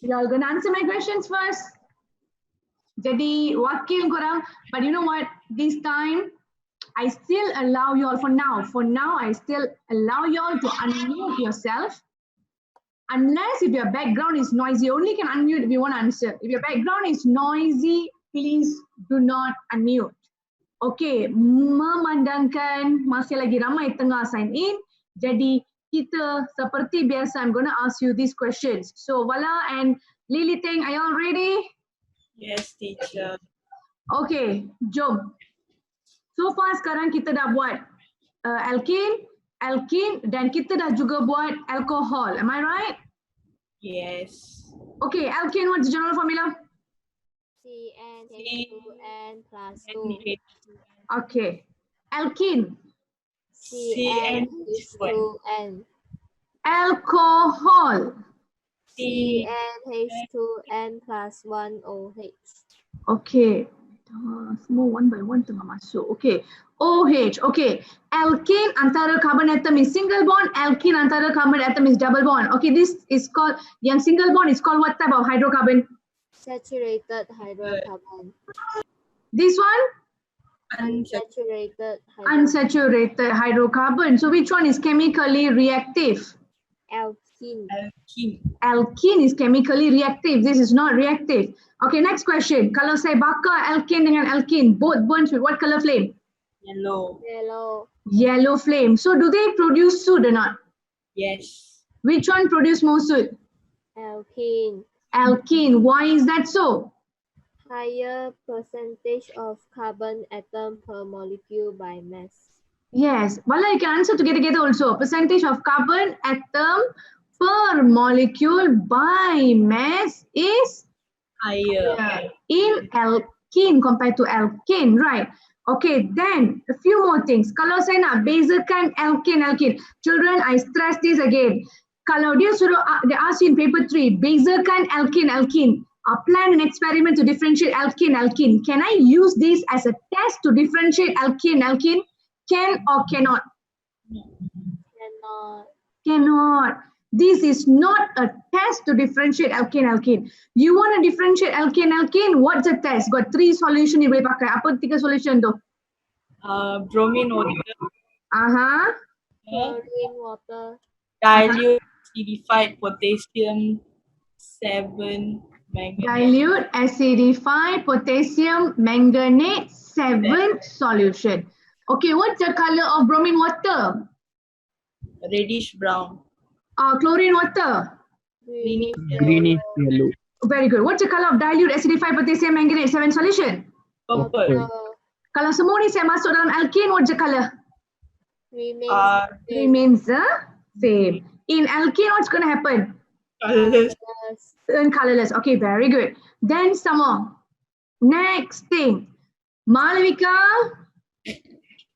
Y'all gonna answer my questions first. Jadi wakil korang, but you know what? This time I still allow y'all for now. For now, I still allow y'all to unmute yourself. Unless if your background is noisy, only can unmute if you want to answer. If your background is noisy, please do not unmute. Okay, memandangkan masih lagi ramai tengah sign in, jadi kita seperti biasa, I'm gonna ask you these questions. So Vala and Lily Teng, are you all ready? Yes, teacher. Okay, jom. So far sekarang kita dah buat alkene, dan kita dah juga buat alcohol. Am I right? Yes. Okay, alkene, what's the general formula? CnH2n plus 2. Okay, alkene. CnH2n. Alcohol. CnH2n plus 1OH. Okay. Semua one by one tengah masuk. Okay. OH. Okay. Alkane antara carbon atom is single bond. Alkene antara carbon atom is double bond. Okay. This is called, yang single bond is called what type of hydrocarbon? Saturated hydrocarbon. This one? Unsaturated hydrocarbon. Unsaturated hydrocarbon. So which one is chemically reactive? Alkene. Alkene is chemically reactive. This is not reactive. Okay, next question. Kalau saya bakar alkane dengan alkene, both burns with what color flame? Yellow. Yellow. Yellow flame. So do they produce soot or not? Yes. Which one produce more soot? Alkene. Alkene. Why is that so? Higher percentage of carbon atom per molecule by mass. Yes. Vala, you can answer together also. Percentage of carbon atom per molecule by mass is Higher. in alkene compared to alkane, right? Okay, then a few more things. Kalau saya nak bezakan alkane. Children, I stress this again. Kalau dia suruh, they ask you in paper 3, bezakan alkane. Plan an experiment to differentiate alkane. Can I use this as a test to differentiate alkane? Can or cannot? Cannot. Cannot. This is not a test to differentiate alkane. You want to differentiate alkane? What's the test? Got 3 solution you boleh pakai. Apa 3 solution tu? Bromine water. Chlorine water. Dilute acidified potassium 7 manganate. Dilute acidified potassium manganate 7 solution. Okay, what's the color of bromine water? Reddish brown. Chlorine water. Greenish Greenish yellow. Very good. What's the color of dilute acidified potassium manganate 7 solution? Purple. Kalau semua ni saya masuk dalam alkane, what's the color? Remains Remains the same. In alkane, what's going to happen? Colorless. Turn colorless. Okay, very good. Then some more. Next thing. Malavika,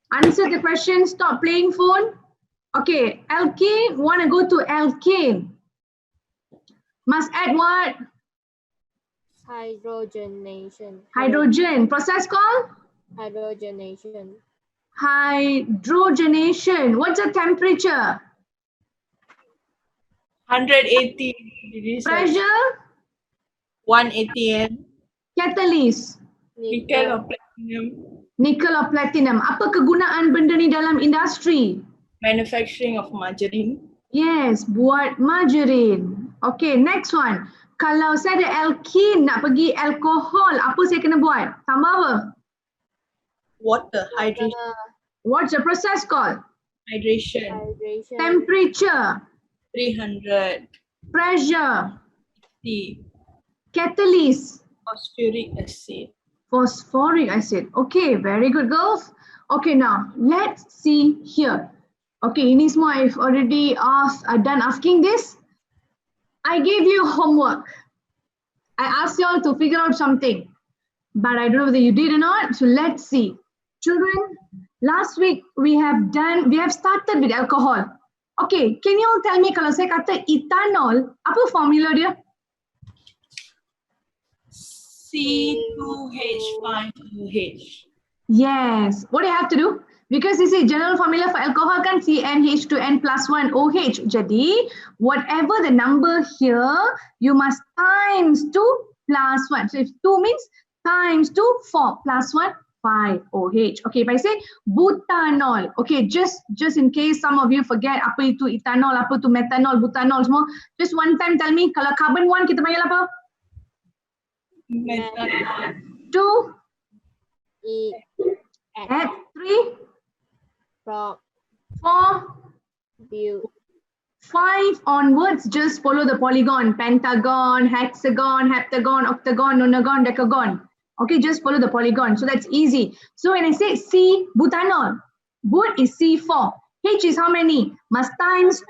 answer the question. Stop playing phone. Okay, alkane, want to go to alkane. Must add what? hydrogenation. Hydrogen. Process called? Hydrogenation. Hydrogenation. What's the temperature? 180 degrees Celsius. Pressure? 180 N. Catalyst? Nickel or platinum. Nickel or platinum. Apa kegunaan benda ni dalam industri? Manufacturing of margarine. Yes, buat margarine. Okay, next one. Kalau saya ada alkene nak pergi alkohol, apa saya kena buat? Tambah apa? Water. Hydration. What's the process called? Hydration. Hydration. Temperature, 300. pressure, C. catalyst, Phosphoric acid. phosphoric acid. Okay, very good girls. Okay, now let's see here. Okay, ini semua I've already done asking this. I gave you homework. I asked you all to figure out something, but I don't know whether you did or not. So let's see. Children, last week we have started with alcohol. Okay, can you all tell me kalau saya kata ethanol, apa formula dia? C2H5OH. Yes. What do you have to do? Because you see general formula for alcohol kan CnH2n plus 1 OH. Jadi whatever the number here, you must times 2 plus 1. So if 2 means times 2, 4 plus 1, 5 OH. Okay, if I say butanol, okay, just in case some of you forget apa itu ethanol, apa itu methanol, butanol semua, just one time tell me kalau carbon 1 kita panggil apa? Methanol. 2, E. add 3, Prop. 4, Build. 5 onwards, just follow the polygon, pentagon, hexagon, heptagon, octagon, nonagon, decagon. Okay, just follow the polygon. So that's easy. So when I say C, butanol, but is C4. H is how many? Must times 2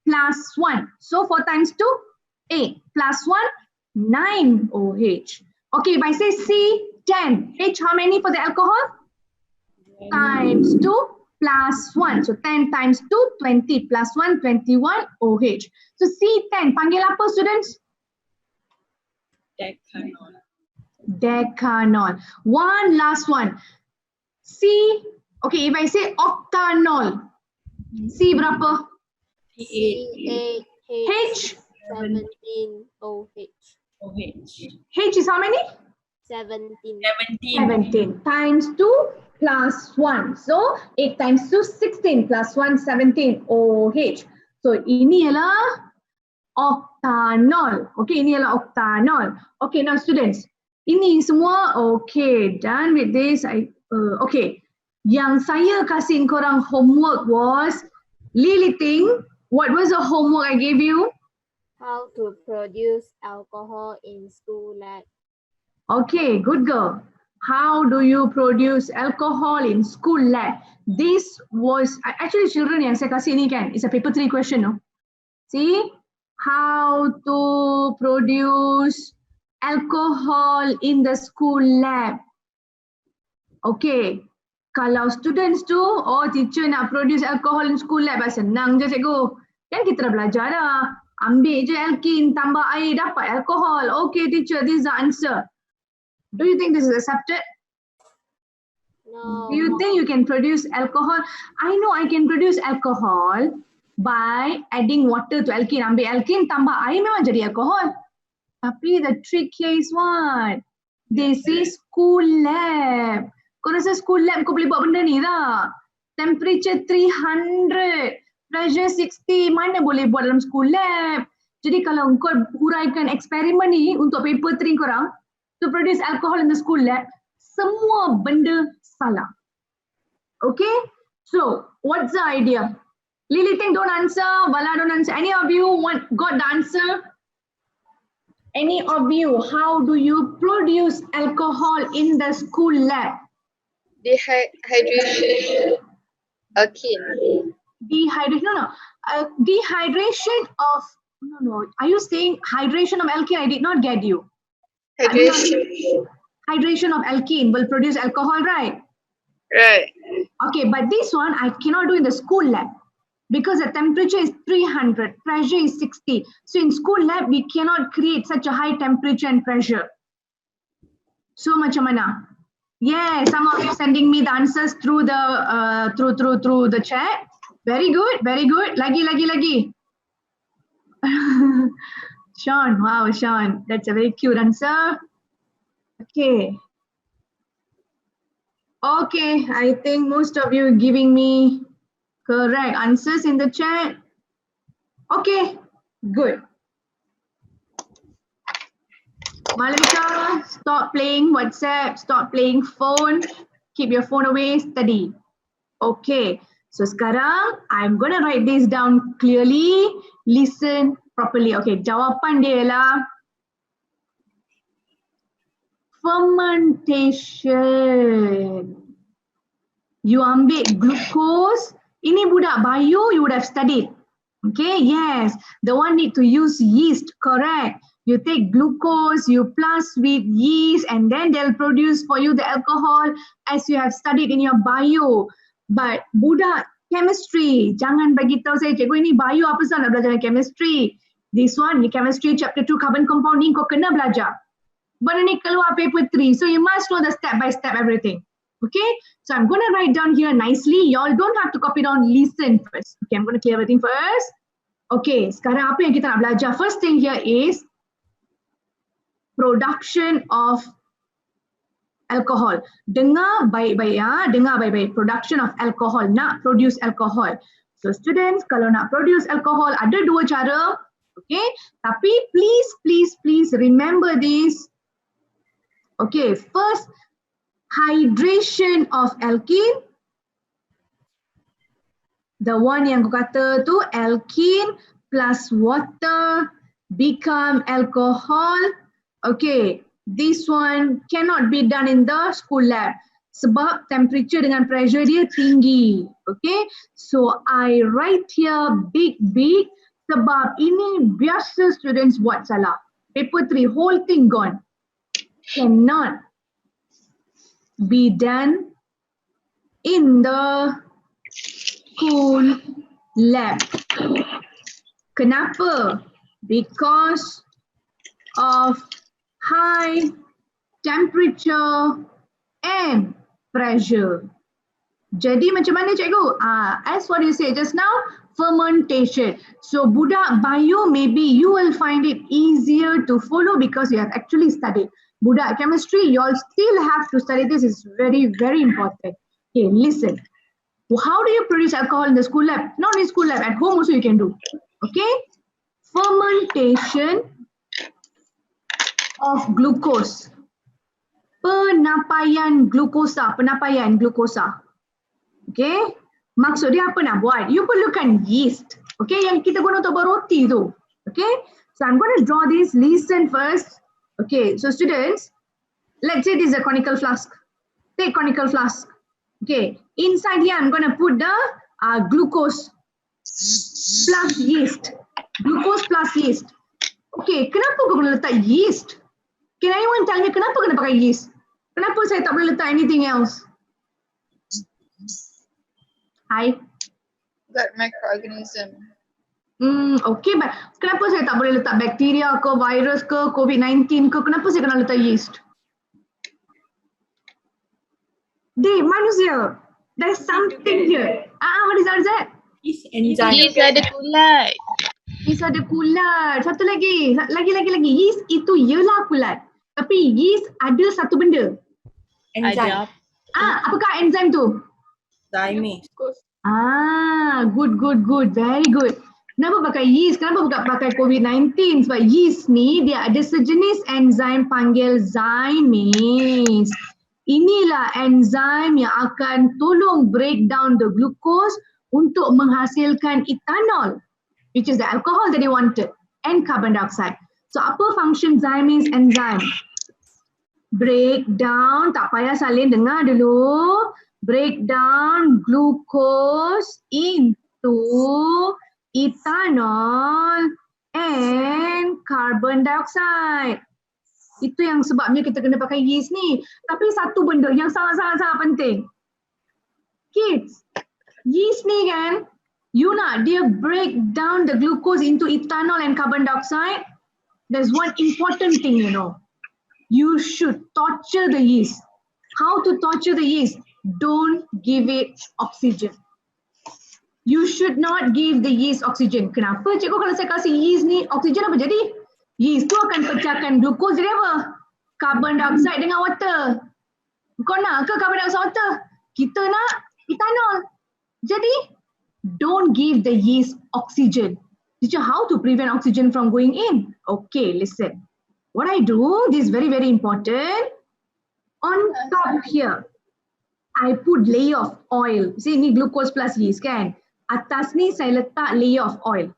plus 1. So 4 times 2, 8 plus 1, 9 OH. Okay, if I say C10, H how many for the alcohol? Times 2 plus 1. So 10 times 2, 20 plus 1, 21 OH. So C10, panggil apa students? Decanol. Decanol. One last one. C, okay, if I say octanol, C berapa? C8. H, 17 OH. OH. H is how many? 17. 17. 17 times 2 plus 1. So 8 times 2, 16 plus 1, 17 OH. So ini ialah octanol. Okay, ini ialah octanol. Okay, now students, ini semua okay, done with this. Okay, yang saya kasih korang homework was Liliting. What was the homework I gave you? How to produce alcohol in school lab. Okay, good girl. How do you produce alcohol in school lab? This was actually children yang saya kasih ni kan. It's a paper 3 question, no? See, how to produce alcohol in the school lab. Okay, kalau students tu, oh teacher nak produce alcohol in school lab, senang je cikgu. Kan kita dah belajar dah. Ambil je alkin, tambah air, dapat alcohol. Okay teacher, this is the answer. Do you think this is accepted? No. Do you think you can produce alcohol? I know I can produce alcohol by adding water to alkene. Ambil alkene, tambah air memang jadi alcohol. Tapi the trick here is what? This is school lab. Kau rasa school lab kau boleh buat benda ni tak? Temperature 300, pressure 60, mana boleh buat dalam school lab? Jadi kalau kau huraikan eksperimen ni untuk paper 3 korang, to produce alcohol in the school lab, semua benda salah. Okay? So, what's the idea? Lily think don't answer, Bala don't answer. Any of you got the answer? Any of you, how do you produce alcohol in the school lab? Dehydration. Alkene. Dehydration, no. Dehydration of, no. Are you saying hydration of alkene? I did not get you. Hydration. Hydration of alkene will produce alcohol, right? Right. Okay, but this one I cannot do in the school lab because the temperature is 300, pressure is 60. So in school lab, we cannot create such a high temperature and pressure. So macam mana? Yeah, some of you sending me the answers through the through the chat. Very good, very good. Lagi. Sean, wow, Sean, that's a very cute answer. Okay. Okay, I think most of you are giving me correct answers in the chat. Okay, good. Malavika, stop playing WhatsApp, stop playing phone, keep your phone away, study. Okay, so sekarang I'm gonna write this down clearly, listen properly. Okay, jawapan dia ialah fermentation. You ambil glucose. Ini budak bio, you would have studied. Okay, yes. The one need to use yeast, correct. You take glucose, you plus with yeast and then they'll produce for you the alcohol as you have studied in your bio. But budak chemistry, jangan bagi tahu saya, cikgu ini bio apa sahaja nak belajar chemistry. This one, ni chemistry chapter 2 carbon compounding kau kena belajar. Benda ni keluar paper 3. So you must know the step by step everything. Okay, so I'm going to write down here nicely. Y'all don't have to copy down, listen first. Okay, I'm going to clear everything first. Okay, sekarang apa yang kita nak belajar? First thing here is production of alcohol. Dengar baik-baik ya, dengar baik-baik. Production of alcohol, nak produce alcohol. So students, kalau nak produce alcohol ada dua cara. Okay, tapi please remember this. Okay, first, hydration of alkene. The one yang aku kata tu, alkene plus water become alcohol. Okay, this one cannot be done in the school lab sebab temperature dengan pressure dia tinggi. Okay, so I write here big sebab ini biasa students buat salah. Paper 3, whole thing gone. Cannot be done in the school lab. Kenapa? Because of high temperature and pressure. Jadi macam mana cikgu? As what you say just now, fermentation. So budak bio, maybe you will find it easier to follow because you have actually studied. Budak chemistry, you all still have to study this. It's very important. Okay, listen. How do you produce alcohol in the school lab? Not in school lab, at home also you can do. Okay? Fermentation of glucose. Penapaian glukosa. Okay? Maksud dia apa nak buat? You perlukan yeast. Okay? Yang kita guna untuk buat roti tu. Okay? So I'm going to draw this. Listen first. Okay, so students, let's say this is a conical flask. Take conical flask. Okay, inside here I'm going to put the glucose plus yeast. Glucose plus yeast. Okay, kenapa kau kena letak yeast? Can anyone tell me kenapa kena pakai yeast? Kenapa saya tak boleh letak anything else? Hi. Got microorganism. Okay, but kenapa saya tak boleh letak bakteria ke, virus ke, COVID-19 ke? Kenapa saya kena letak yeast? Manusia. There's something here. What is that? Yeast enzyme. Yeast ada kulat. Yeast ada kulat. Satu lagi. Lagi. Yeast itu ialah kulat. Tapi yeast ada satu benda. Enzyme. Apakah enzim tu? Zymase. Good. Very good. Kenapa pakai yeast? Kenapa bukan pakai COVID-19? Sebab yeast ni dia ada sejenis enzim panggil zymase. Inilah enzim yang akan tolong break down the glucose untuk menghasilkan ethanol, which is the alcohol that they wanted, and carbon dioxide. So apa function zymase enzyme? Break down, tak payah salin, dengar dulu. Break down glucose into ethanol and carbon dioxide. Itu yang sebabnya kita kena pakai yeast ni. Tapi satu benda yang sangat penting. Kids, yeast ni kan, you nak dia break down the glucose into ethanol and carbon dioxide. There's one important thing, you know. You should torture the yeast. How to torture the yeast? Don't give it oxygen. You should not give the yeast oxygen. Kenapa cikgu kalau saya kasih yeast ni oxygen apa jadi? Yeast tu akan pecahkan glucose jadi apa? Carbon dioxide dengan water. Kau nak ke carbon dioxide water? Kita nak ethanol. Jadi don't give the yeast oxygen. Teacher, how to prevent oxygen from going in? Okay, listen. What I do, this is very important. On top here, I put layer of oil. See, ni glucose plus yeast kan? Atas ni saya letak layer of oil.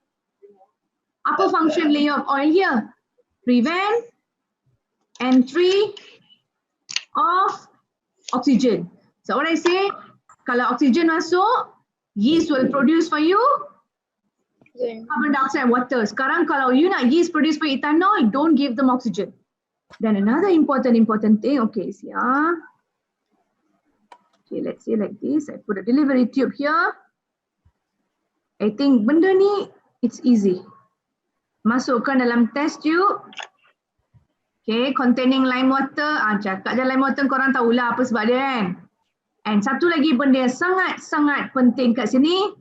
Apa function layer of oil here? Prevent entry of oxygen. So what I say, kalau oxygen masuk, yeast will produce for you carbon dioxide and water. Sekarang kalau you nak yeast produce for ethanol, don't give them oxygen. Then another important thing, okay, see okay, let's say like this, I put a delivery tube here. I think benda ni, it's easy. Masukkan dalam test tube. Okay, containing lime water. Cakap je lime water korang tahulah apa sebab dia kan. And satu lagi benda yang sangat-sangat penting kat sini,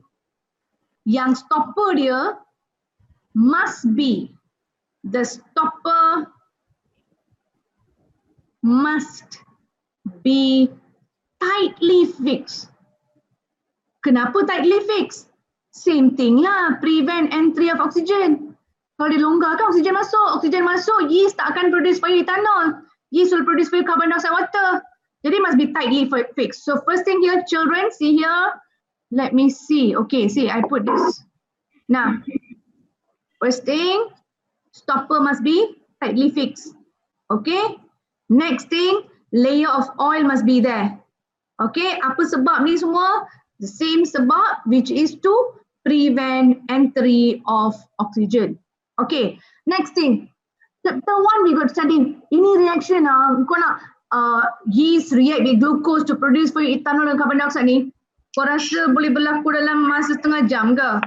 yang stopper dia must be, the stopper must be tightly fixed. Kenapa tightly fixed? Same thing lah, prevent entry of oxygen. Kalau dia longgar kan oksigen masuk, yeast tak akan produce for you ethanol. Yeast will produce for you carbon dioxide water. Jadi must be tightly fixed. So first thing here, children, see here. Let me see. Okay, see, I put this. Now, first thing, stopper must be tightly fixed. Okay. Next thing, layer of oil must be there. Okay, apa sebab ni semua? The same sebab, which is to prevent entry of oxygen. Okay, next thing. Chapter 1 we got studying. Ini reaction kau nak yeast react with glucose to produce for you ethanol dan carbon dioxide ni. Kau rasa boleh berlaku dalam masa setengah jam ke?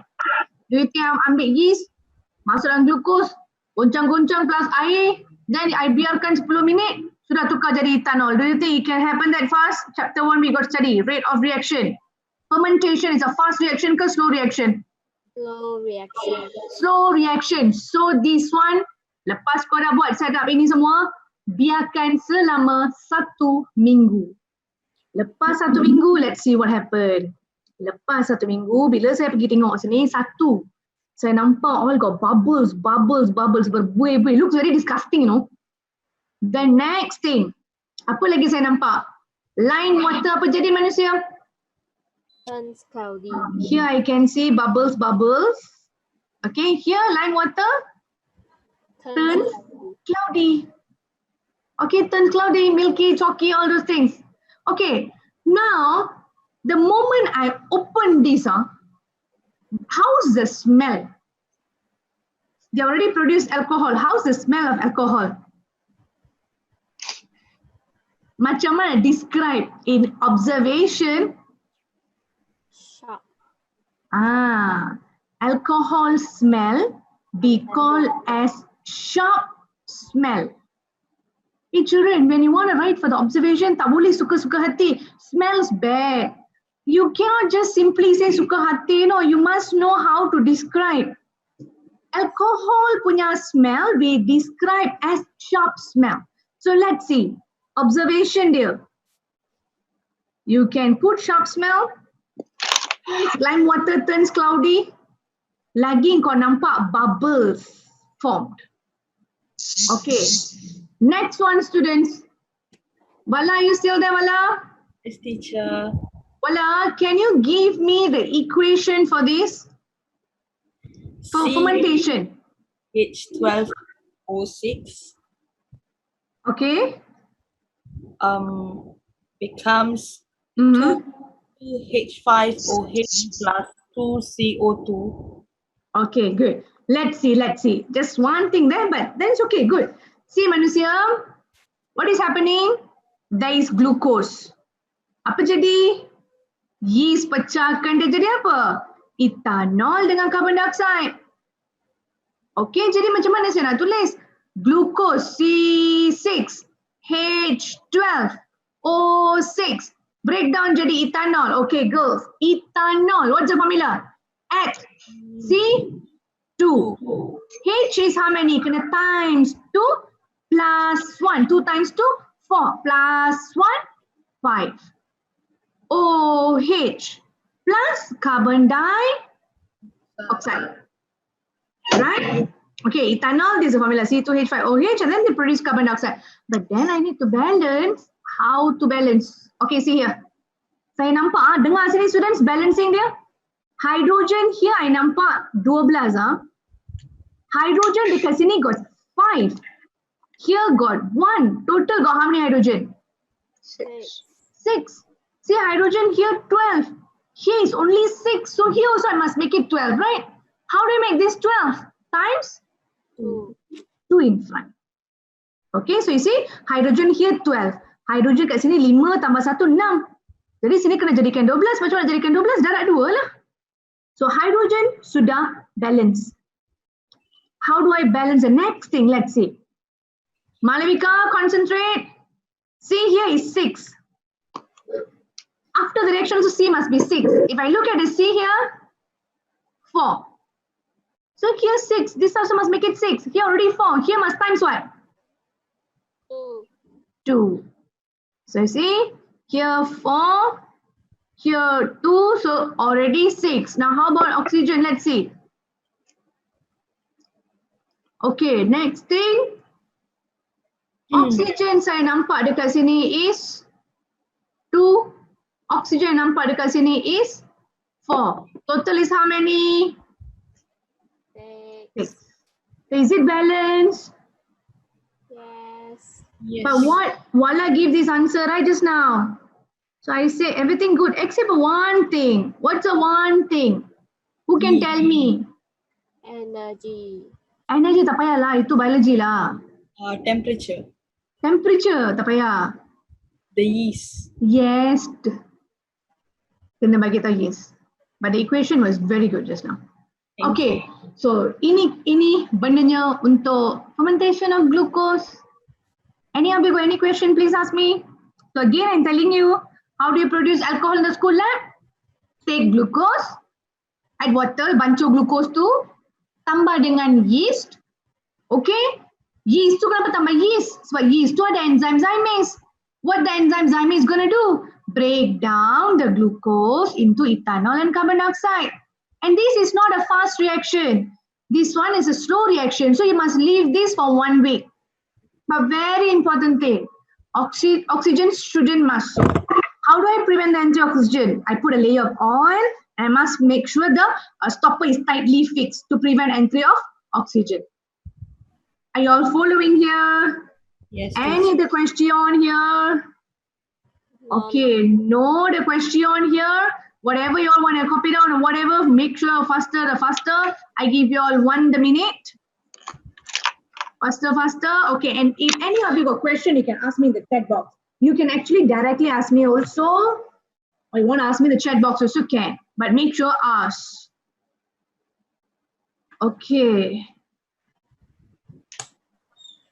Do you think ambil yeast, masuk dalam glucose, goncang-goncang plus air, then I biarkan 10 minit, sudah tukar jadi ethanol. Do you think it can happen that fast? Chapter 1 we got study. Rate of reaction. Fermentation is a fast reaction ke slow reaction? Slow reaction. Slow reaction. So this one, lepas kau dah buat setup ini semua, biarkan selama 1 minggu. Lepas 1 minggu, let's see what happen. Lepas 1 minggu, bila saya pergi tengok sini, saya nampak all got bubbles, berbuih-buih. Looks very disgusting, you know. The next thing, apa lagi saya nampak? Lime water apa jadi manusia? Turns cloudy. Here I can see bubbles. Okay, here lime water turns cloudy. Okay, turns cloudy, milky, chalky, all those things. Okay, now the moment I open this, how's the smell? They already produced alcohol. How's the smell of alcohol? Macam mana describe in observation? Sharp. Alcohol smell be called as sharp smell. Hey children, when you want to write for the observation, tak boleh suka-suka hati. Smells bad. You cannot just simply say suka hati, no. You must know how to describe. Alcohol punya smell we describe as sharp smell. So let's see. Observation dia. You can put sharp smell. Lime water turns cloudy. Lagi kau nampak bubbles formed. Okay. Next one, students. Wala, are you still there, Wala? Yes, teacher. Wala, can you give me the equation for this? For fermentation. H12O6 Okay. becomes 2H5OH plus 2CO2. Okay, good. Let's see. Just one thing there, but then it's okay, good. See, manusia, what is happening? There is glucose. Apa jadi? Yeast pecahkan dia jadi apa? Ethanol dengan carbon dioxide. Okay, jadi macam mana saya nak tulis? Glucose C6H12O6 breakdown jadi ethanol. Okay, girls. Ethanol. What's the formula? At C2. H is how many? Kena times 2 plus 1. 2 times 2, 4 plus 1, 5. OH plus carbon dioxide. Right? Okay, ethanol, this is the formula C2H5OH, and then they produce carbon dioxide. But then I need to balance. How to balance? Okay, see here. Saya nampak, dengar sini students, balancing dia. Hydrogen here I nampak 12. Hydrogen dekat sini got 5. Here got 1. Total got how many hydrogen? 6. 6. See, hydrogen here 12. Here is only 6. So here also I must make it 12, right? How do I make this 12? Times 2. 2 in front. Okay, so you see, hydrogen here 12. Hydrogen kat sini 5 tambah 1, 6. Jadi sini kena jadikan 12. Macam mana jadikan 12? Darab 2 lah. So hydrogen sudah balance. How do I balance the next thing? Let's see. Malavika, concentrate. See, here is 6. After the reaction, so C must be 6. If I look at the C here, 4. So here 6. This also must make it 6. Here already 4. Here must times what? 2. 2. So you see, here 4, here 2, so already 6. Now how about oxygen? Let's see. Okay, next thing. Oxygen saya nampak dekat sini is 2. Oxygen nampak dekat sini is 4. Total is how many? 6. 6. Is it balanced? Yes. Yes. But what Wala give this answer right just now. So I say everything good except one thing. What's the one thing? Who can tell me? Energy. Energy tak payah lah, itu biology lah. Temperature. Temperature tak payah. The yeast. Yes. Kena bagi tahu yes. But the equation was very good just now. Thank Okay, so ini bendanya untuk fermentation of glucose. Any of you got any question? Please ask me. So again, I'm telling you, how do you produce alcohol in the school lab? Take glucose, add water, bancuh glucose tu, tambah dengan yeast. Okay, yeast tu kenapa tambah yeast? Sebab yeast tu ada enzyme zymase. What the enzyme zymase gonna do? Break down the glucose into ethanol and carbon dioxide. And this is not a fast reaction. This one is a slow reaction. So you must leave this for 1 week. But very important thing, oxygen shouldn't muscle. How do I prevent the anti-oxygen? I put a layer of oil and I must make sure the stopper is tightly fixed to prevent entry of oxygen. Are you all following here? Yes. Any other question here? Okay, no the question here. Whatever you all want to copy down or whatever, make sure faster the faster. I give you all 1 the minute. Faster. Okay, and if any of you got question, you can ask me in the chat box. You can actually directly ask me also, or you want to ask me in the chat box also can, but make sure ask. Okay.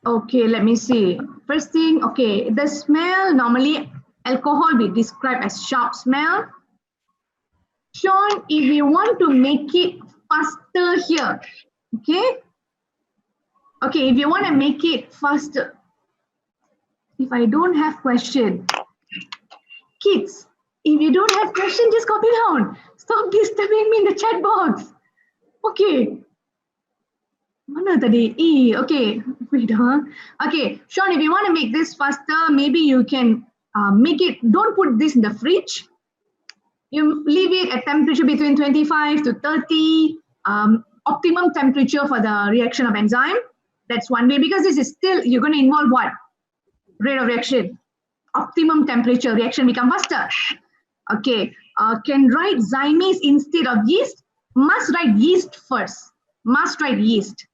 Okay, let me see. First thing, okay, the smell, normally alcohol we describe as sharp smell. Sean, if you want to make it faster here, okay? Okay, if you want to make it faster, if I don't have question, kids, if you don't have question, just copy down. Stop disturbing me in the chat box. Okay. Mana tadi? Okay. Wait, Okay, Sean, if you want to make this faster, maybe you can make it, don't put this in the fridge. You leave it at temperature between 25 to 30, optimum temperature for the reaction of enzyme. That's one way, because this is still, you're going to involve what? Rate of reaction. Optimum temperature, reaction become faster. Okay, can write zymase instead of yeast? Must write yeast first. Must write yeast.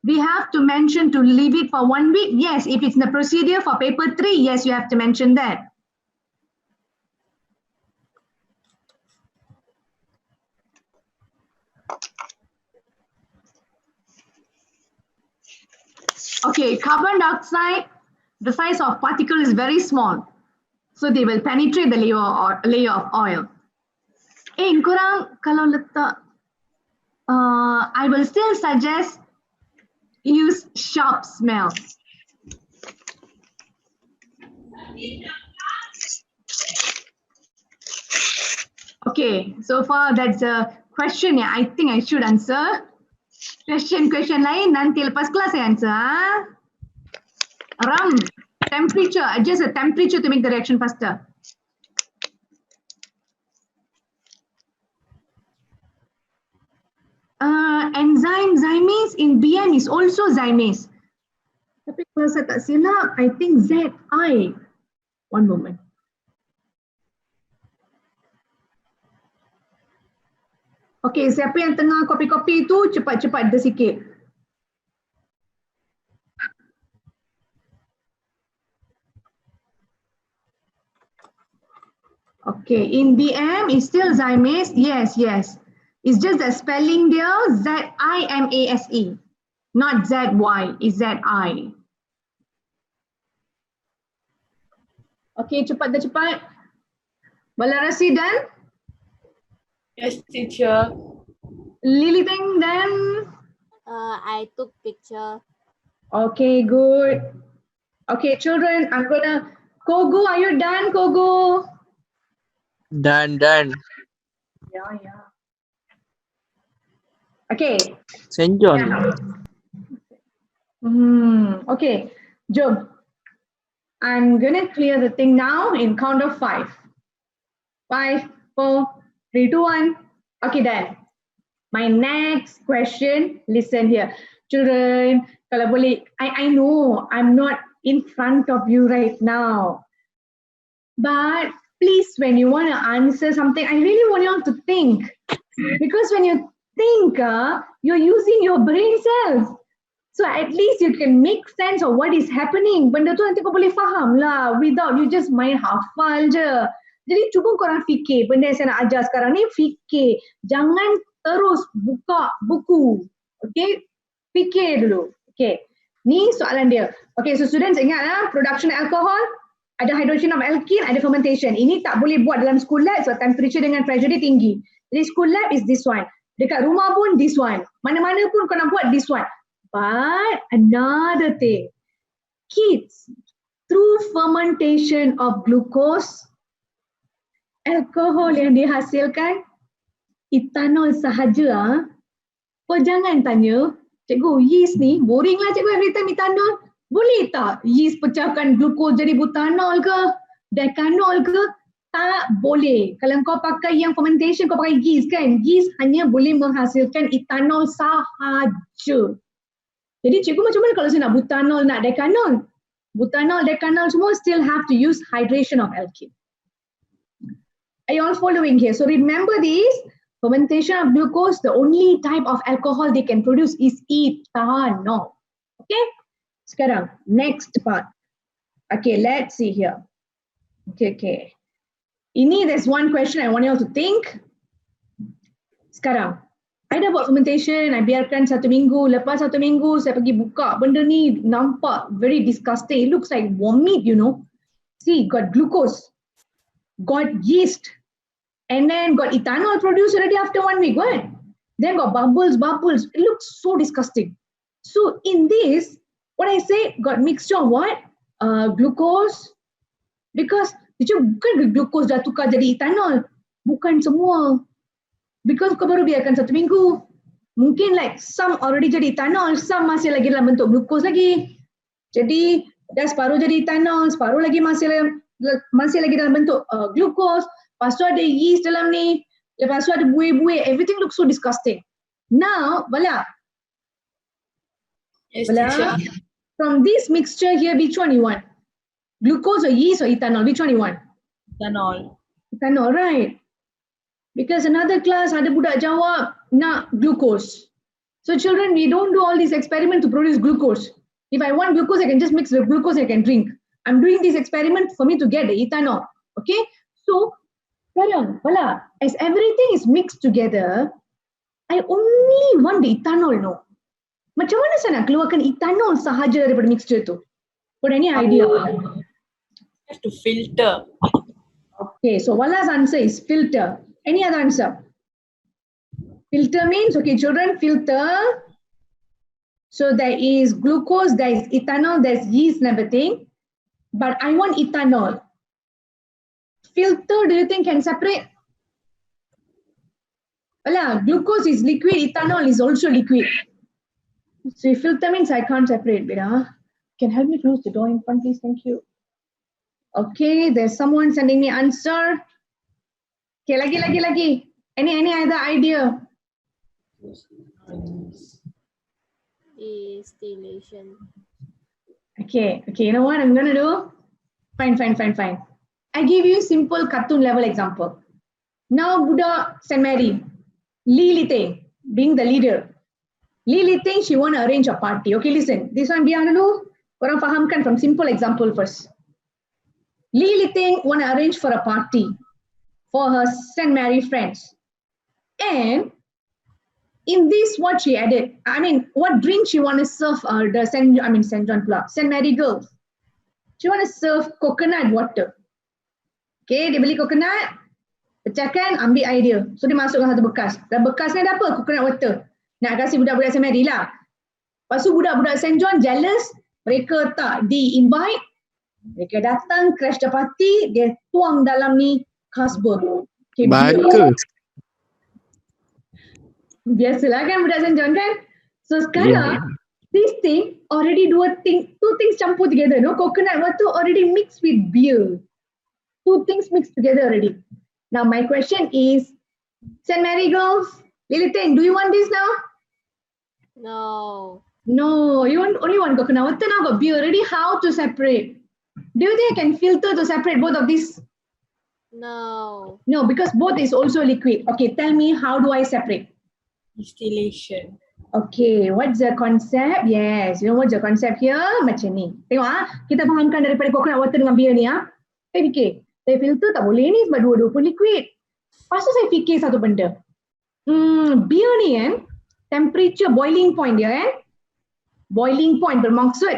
We have to mention to leave it for 1 week. Yes, if it's in the procedure for paper 3, yes, you have to mention that. Okay, carbon dioxide, the size of particle is very small. So they will penetrate the layer of oil. Korang kalau letak, I will still suggest use sharp smell. Okay, so far that's a question I think I should answer. Question lain nanti lepas kelas saya answer. Ram, temperature, adjust the temperature to make the reaction faster. Enzyme zymase in BM is also zymase. Tapi kalau saya tak silap, I think ZI. One moment. Okay, siapa yang tengah kopi-kopi itu cepat-cepat ada sikit. Okay, in BM is still zymase. Yes. It's just the spelling there, ZIMASE, not ZY, it's ZI. Okay, cepat. Balarasi done? Yes, teacher. Lily Teng done? I took picture. Okay, good. Okay, children, I'm gonna. Kogu, are you done, Kogu? Done, done. Yeah. Okay. St. John. Okay, Job. I'm gonna clear the thing now in count of 5. 5, 4, 3, 2, 1. Okay, done. My next question, listen here. Children, kalau boleh, I know I'm not in front of you right now. But please, when you want to answer something, I really want you all to think. Because when you think, you're using your brain cells. So at least you can make sense of what is happening. Benda tu nanti kau boleh faham lah without you just main hafal je. Jadi cuba korang fikir benda yang saya nak ajar sekarang ni, fikir. Jangan terus buka buku. Okay? Fikir dulu. Okay. Ni soalan dia. Okay, so students ingat lah, production alcohol, ada hydrogen of alkene, ada fermentation. Ini tak boleh buat dalam school lab sebab temperature dengan pressure dia tinggi. Jadi school lab is this one. Dekat rumah pun this one. Mana-mana pun kau nak buat this one. But another thing, kids, through fermentation of glucose, alkohol yang dihasilkan, ethanol sahaja, kau jangan tanya, cikgu, yeast ni, boring lah cikgu every time ethanol. Boleh tak yeast pecahkan glucose jadi butanol ke, decanol ke? Tak boleh. Kalau kau pakai yang fermentation, kau pakai yeast kan? Yeast hanya boleh menghasilkan ethanol sahaja. Jadi cikgu macam mana kalau saya nak butanol, nak decanol? Butanol, decanol semua still have to use hydration of alkene. Are you all following here? So remember this, fermentation of glucose, the only type of alcohol they can produce is ethanol. Okay? Sekarang, next part. Okay, let's see here. Okay. Ini there's one question I want you all to think. Sekarang, I dah buat fermentation, I biarkan 1 minggu. Lepas 1 minggu, saya pergi buka. Benda ni nampak very disgusting. It looks like vomit, you know. See, got glucose, got yeast, and then got ethanol produced already after 1 week, right? Then got bubbles. It looks so disgusting. So in this, what I say, got mixture of what? Glucose. Because, bukan glucose dah tukar jadi ethanol. Bukan semua. Because kau baru biarkan 1 minggu. Mungkin like some already jadi ethanol, some masih lagi dalam bentuk glucose lagi. Jadi dah separuh jadi ethanol, separuh lagi masih lagi dalam bentuk glucose. Lepas tu ada yeast dalam ni. Lepas tu ada buih-buih. Everything looks so disgusting. Now, Bala. Yes, Bala, teacher. from this mixture here, which one you want? Glucose or yeast or ethanol? Which one you want? Ethanol. Ethanol, right? Because another class ada budak jawab nak glucose. So children, we don't do all these experiments to produce glucose. If I want glucose, I can just mix the glucose, I can drink. I'm doing this experiment for me to get the ethanol. Okay? So, sekarang, Bala, as everything is mixed together, I only want the ethanol, no? Macam mana saya nak keluarkan ethanol sahaja daripada mixture tu? Got any idea? Have to filter. Okay, so Wala's answer is filter. Any other answer? Filter means, okay, children, filter. So there is glucose, there is ethanol, there's yeast and everything. But I want ethanol. Filter, do you think can separate? Well, glucose is liquid, ethanol is also liquid. So filter means I can't separate. Can help me close the door in front, please? Thank you. Okay, there's someone sending me answer. Okay, lagi. Any other idea? Distillation. Okay, you know what I'm gonna do? Fine. I give you simple cartoon level example. Now budak St. Mary, Li Liteng, being the leader. Li Liteng, she want to arrange a party. Okay, listen, this one biar dulu. Korang fahamkan from simple example first. Li Liteng want to arrange for a party for her St. Mary friends. And in this, what she added, what drink she want to serve the St. John Pula, St. Mary girls. She want to serve coconut water. Okay, dia beli coconut, Pecahkan, ambil air dia. So dia masukkan satu bekas. Dan bekas ni ada apa? Coconut water. Nak kasih budak-budak St. Mary lah. Lepas tu budak-budak St. John jealous. Mereka tak di-invite. Mereka datang, crash the party. Dia tuang dalam ni Carlsberg. Okay, Baka. biasalah kan budak St. John kan. So sekarang, this thing already two things campur together. No, coconut water already mixed with beer. Two things mixed together already. Now my question is, St. Mary girls, Lilitin, do you want this now? No. No, you only want coconut water, now got beer already. How to separate? Do you think I can filter to separate both of these? No. No, because both is also liquid. Okay, tell me, how do I separate? Distillation. Okay, what's the concept? Yes, you know what's the concept here? Macam ni. Tengok kita fahamkan daripada coconut water dengan beer ni Saya fikir, saya filter tak boleh ni sebab dua-dua pun liquid. Lepas tu saya fikir satu benda. Beer ni kan, temperature boiling point dia kan. Boiling point bermaksud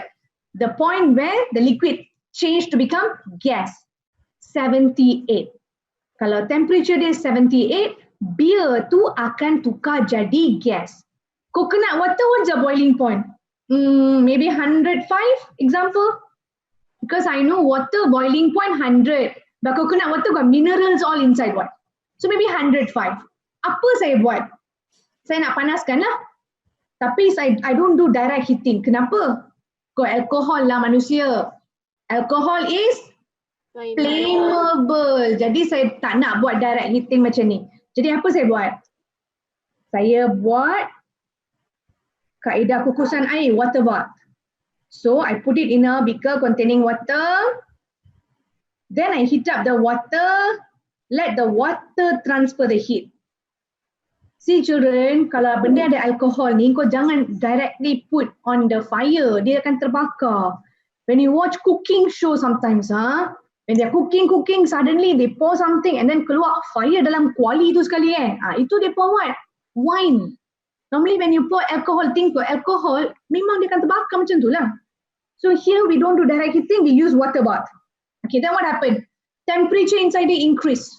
the point where the liquid change to become gas. 78. Kalau temperature dia 78, beer tu akan tukar jadi gas. Coconut water, what's the boiling point? Maybe 105 example. Because I know water boiling point 100. But coconut water got minerals all inside what? So maybe 105. Apa saya buat? Saya nak panaskan lah. Tapi I don't do direct heating. Kenapa? Got alcohol lah manusia. Alcohol is flammable. Jadi saya tak nak buat direct heating macam ni. Jadi apa saya buat? Saya buat kaedah kukusan air, water bath. So I put it in a beaker containing water. Then I heat up the water. Let the water transfer the heat. See children, kalau benda ada alcohol ni, kau jangan directly put on the fire. Dia akan terbakar. When you watch cooking show sometimes, when they're cooking, suddenly they pour something and then keluar fire dalam kuali tu sekali kan. Itu dia pour what? Wine. Normally when you pour alcohol, memang dia akan terbakar macam tu lah. So here we don't do direct heating, we use water bath. Okay, then what happened? Temperature inside it increased.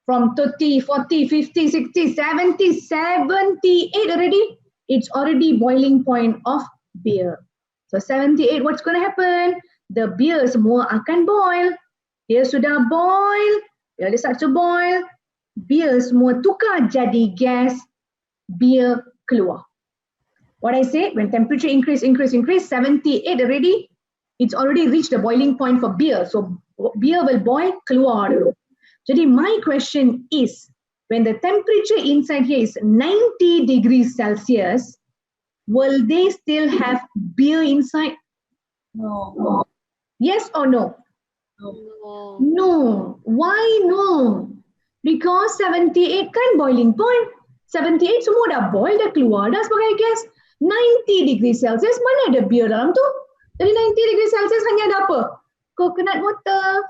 From 30, 40, 50, 60, 70, 78 already. It's already boiling point of beer. So 78, what's going to happen? The beer semua akan boil. Dia sudah boil. Dia start to boil. Beer semua tukar jadi gas. Beer keluar. What I said, when temperature increase, 78 already, it's already reached the boiling point for beer. So beer will boil, keluar dulu. Jadi my question is, when the temperature inside here is 90 degrees Celsius, will they still have beer inside? No. Yes or no? No. No. Why no? Because 78 kan boiling point. 78 semua dah boil, dah keluar dah sebagai gas. 90 degrees Celsius, mana ada beer dalam tu? Jadi 90 degrees Celsius hanya ada apa? Coconut water.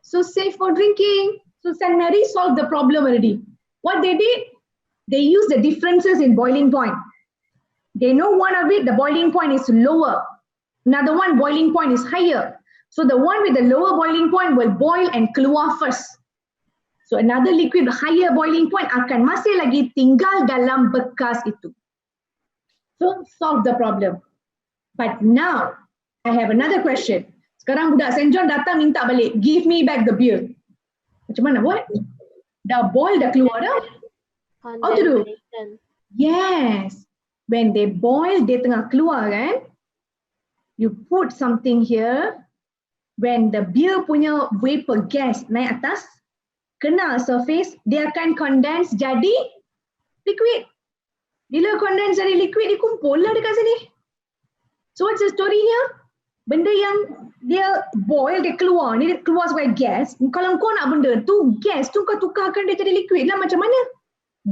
So safe for drinking. So St. Mary solved the problem already. What they did? They used the differences in boiling point. They know one of it, the boiling point is lower. Another one, boiling point is higher. So the one with the lower boiling point will boil and keluar first. So another liquid higher boiling point akan masih lagi tinggal dalam bekas itu. So solve the problem. But now, I have another question. Sekarang budak St. John datang minta balik, give me back the beer. Macam mana buat? Dah boil, dah keluar dah. How to do? Yes. When they boil, dia tengah keluar kan? You put something here. When the beer punya vapor gas naik atas, kena surface, dia akan condense jadi liquid. Bila condense jadi liquid, dia kumpul lah dekat sini. So what's the story here? Benda yang dia boil, dia keluar, ni dia keluar sebagai gas. Kalau kau nak benda tu, gas tu kau tukarkan dia jadi liquid lah. Macam mana?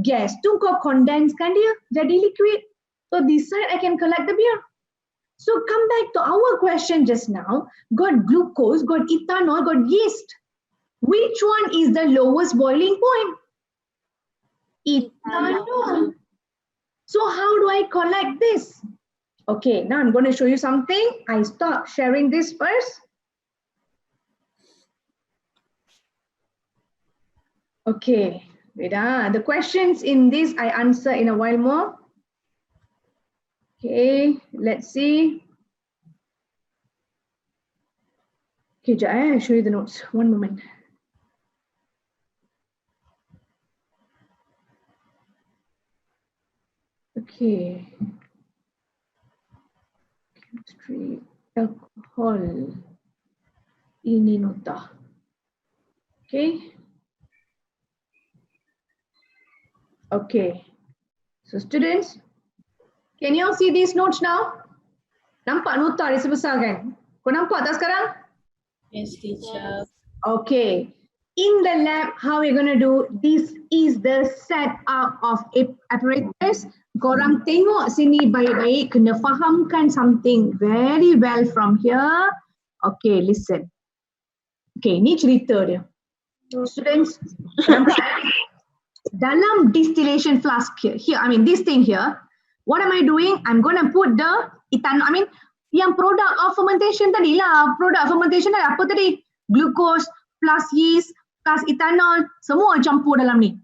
Gas tu kau condensekan dia jadi liquid. So this side I can collect the beer. So come back to our question just now. Got glucose, got ethanol, got yeast. Which one is the lowest boiling point? Ethanol. So how do I collect this? Okay, now I'm going to show you something. I stop sharing this first. Okay, wait. The questions in this I answer in a while more. Okay, let's see. Okay, I'll show you the notes. One moment. Okay. Chemistry, alcohol. Ini nota. Okay. Okay. So students, can you all see these notes now? Nampak nota dia sebesar kan? Kau nampak tak sekarang? Yes, teacher. Okay. In the lab, how we're going to do, this is the setup of apparatus. Korang tengok sini baik-baik, kena fahamkan something very well from here. Okay, listen. Okay, ni cerita dia. Students, nampak? Dalam distillation flask here, I mean this thing here, what am I doing? I'm going to put the ethanol, yang product of fermentation tadi lah. Product fermentation tadi apa tadi? Glucose plus yeast plus ethanol, semua campur dalam ni.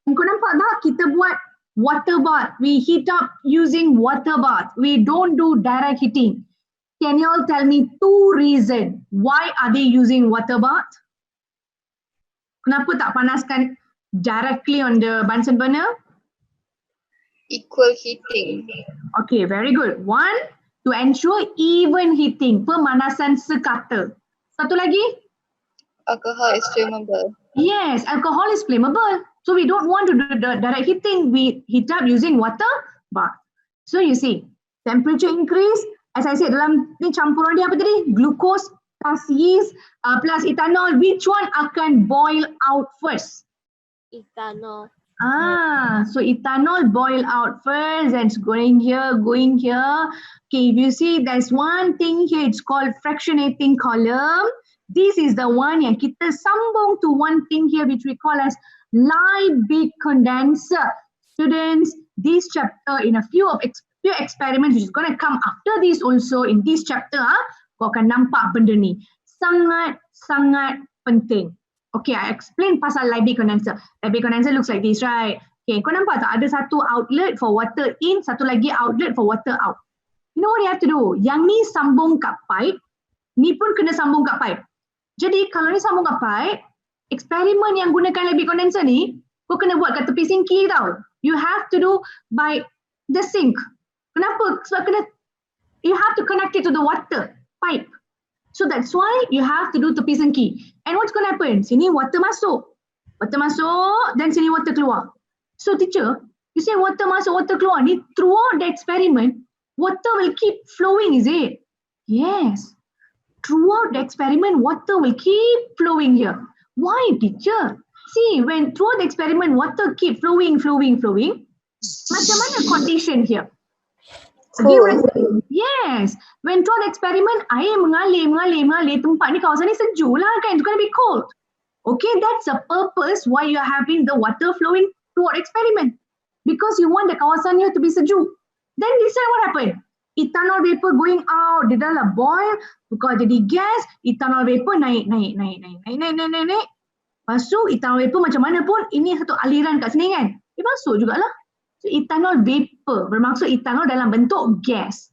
Kau nampak tak? Kita buat water bath. We heat up using water bath. We don't do direct heating. Can you all tell me 2 reasons why are they using water bath? Kenapa tak panaskan directly on the Bunsen burner? Equal heating. Okay, very good. 1, to ensure even heating, pemanasan sekata. Satu lagi? Alcohol is flammable. Yes, alcohol is flammable. So we don't want to do the direct heating. We heat up using water bath. So you see, temperature increase. As I said, dalam ni campuran dia apa tadi? Glucose plus yeast plus ethanol. Which one akan boil out first? Ethanol. So ethanol boil out first and it's going here, going here. Okay, if you see there's one thing here, it's called fractionating column. This is the one yang kita sambung to one thing here which we call as Liebig condenser. Students, this chapter in a few experiments which is going to come after this also in this chapter, kau akan nampak benda ni. Sangat penting. Okay, I explain pasal Liebig condenser. Liebig condenser looks like this, right? Okay, kau nampak tak? Ada satu outlet for water in, satu lagi outlet for water out. You know what you have to do? Yang ni sambung kat pipe, ni pun kena sambung kat pipe. Jadi kalau ni sambung kat pipe, eksperimen yang gunakan Liebig condenser ni, kau kena buat kat tepi sinki tau. You have to do by the sink. Kenapa? Sebab you have to connect it to the water pipe. So that's why you have to do tepi sinki. And what's going to happen? Sini water masuk, then sini water keluar. So teacher, you say water masuk, water keluar ni, throughout the experiment, water will keep flowing, is it? Yes. Throughout the experiment, water will keep flowing here. Why, teacher? See, when throughout the experiment, water keep flowing. Macam mana condition here? Yes. When throughout the experiment, air mengalir. Tempat ni, kawasan ni sejuk lah kan. It's going to be cold. Okay, that's the purpose why you're having the water flowing throughout experiment. Because you want the kawasan here to be sejuk. Then this time what happened? Ethanol vapor going out, dia dah lah boil, tukar jadi gas, ethanol vapor naik. Masuk ethanol vapor macam mana pun, ini satu aliran kat sini kan, dia masuk jugalah. So ethanol vapor, bermaksud ethanol dalam bentuk gas.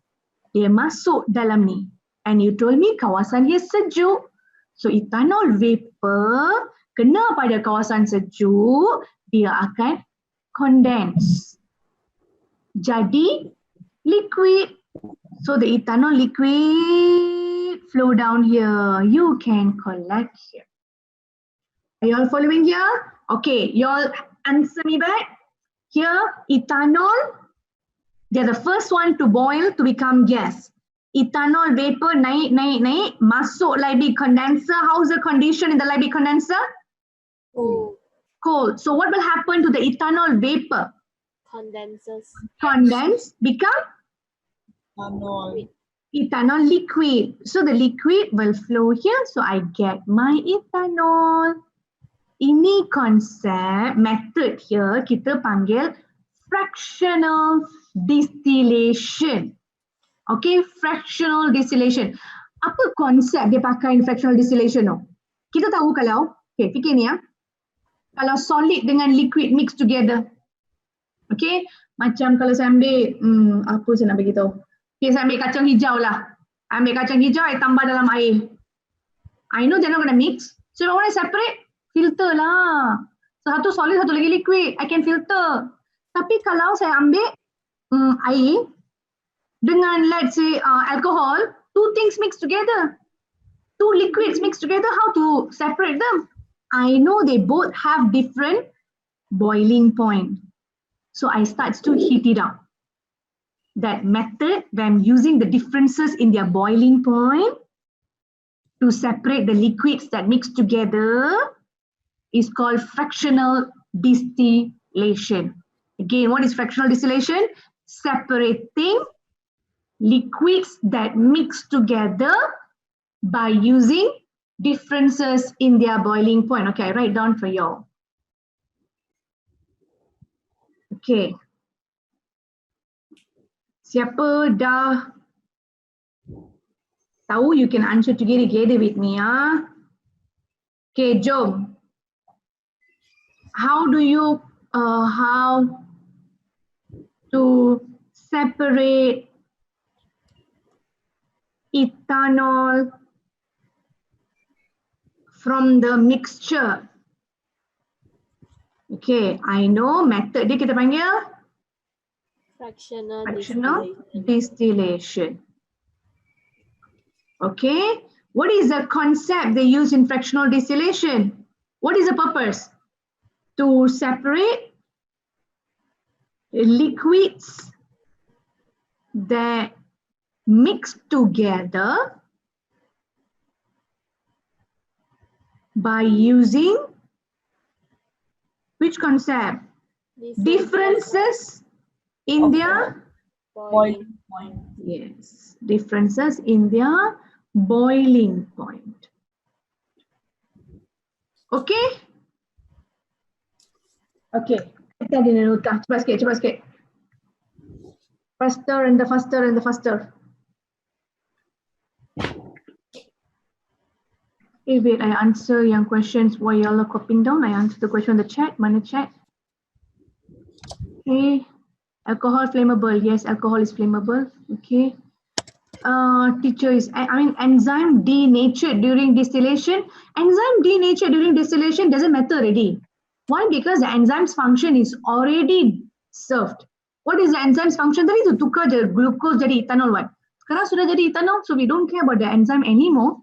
Dia masuk dalam ni. And you told me kawasan dia sejuk. So ethanol vapor kena pada kawasan sejuk, dia akan condense. Jadi liquid. So the ethanol liquid flow down here. You can collect here. Are you all following here? Okay, you all answer me back. Here, ethanol, they're the first one to boil to become gas. Ethanol vapor naik, masuk Liebig condenser. How's the condition in the Liebig condenser? Cold. So what will happen to the ethanol vapor? Condense, become? Ethanol liquid. So the liquid will flow here. So I get my ethanol. Ini konsep, method here kita panggil fractional distillation. Okay, fractional distillation. Apa konsep dia pakai fractional distillation tu? Kita tahu kalau, okay, fikir ni ya. Kalau solid dengan liquid mix together. Okay, macam kalau saya ambil, apa saya nak beritahu. Okay, saya ambil kacang hijau lah. Ambil kacang hijau, I tambah dalam air. I know they're not going to mix. So if I want to separate, filter lah. So satu solid, satu lagi liquid. I can filter. Tapi kalau saya ambil air dengan let's say alcohol, two things mixed together. Two liquids mixed together, how to separate them? I know they both have different boiling point. So I start to heat it up. That method, where I'm using the differences in their boiling point to separate the liquids that mix together, is called fractional distillation. Again, what is fractional distillation? Separating liquids that mix together by using differences in their boiling point. Okay, I write down for you. Okay. Siapa dah tahu, you can answer together with me. Okay, jom. How do you, how to separate ethanol from the mixture? Okay, I know method dia kita panggil Fractional fractional distillation. distillation. Okay, what is the concept they use in fractional distillation? What is the purpose? To separate liquids that mix together by using which concept? Differences in their boiling. Point. yes, differences in their boiling point. Okay? Okay. Kita ada nota. Cepat sikit, cepat sikit. Faster and the faster and the faster. Okay, wait, I answer yang questions while y'all are copying down. I answer the question in the chat. Mana chat? Okay. Alcohol flammable. Yes, alcohol is flammable. Okay. Teacher is, I mean, enzyme denatured during distillation. Enzyme denatured during distillation doesn't matter already. Why? Because the enzyme's function is already served. What is the enzyme's function? Tadi tu tukar je glucose jadi ethanol, what? Sekarang sudah jadi ethanol, so we don't care about the enzyme anymore.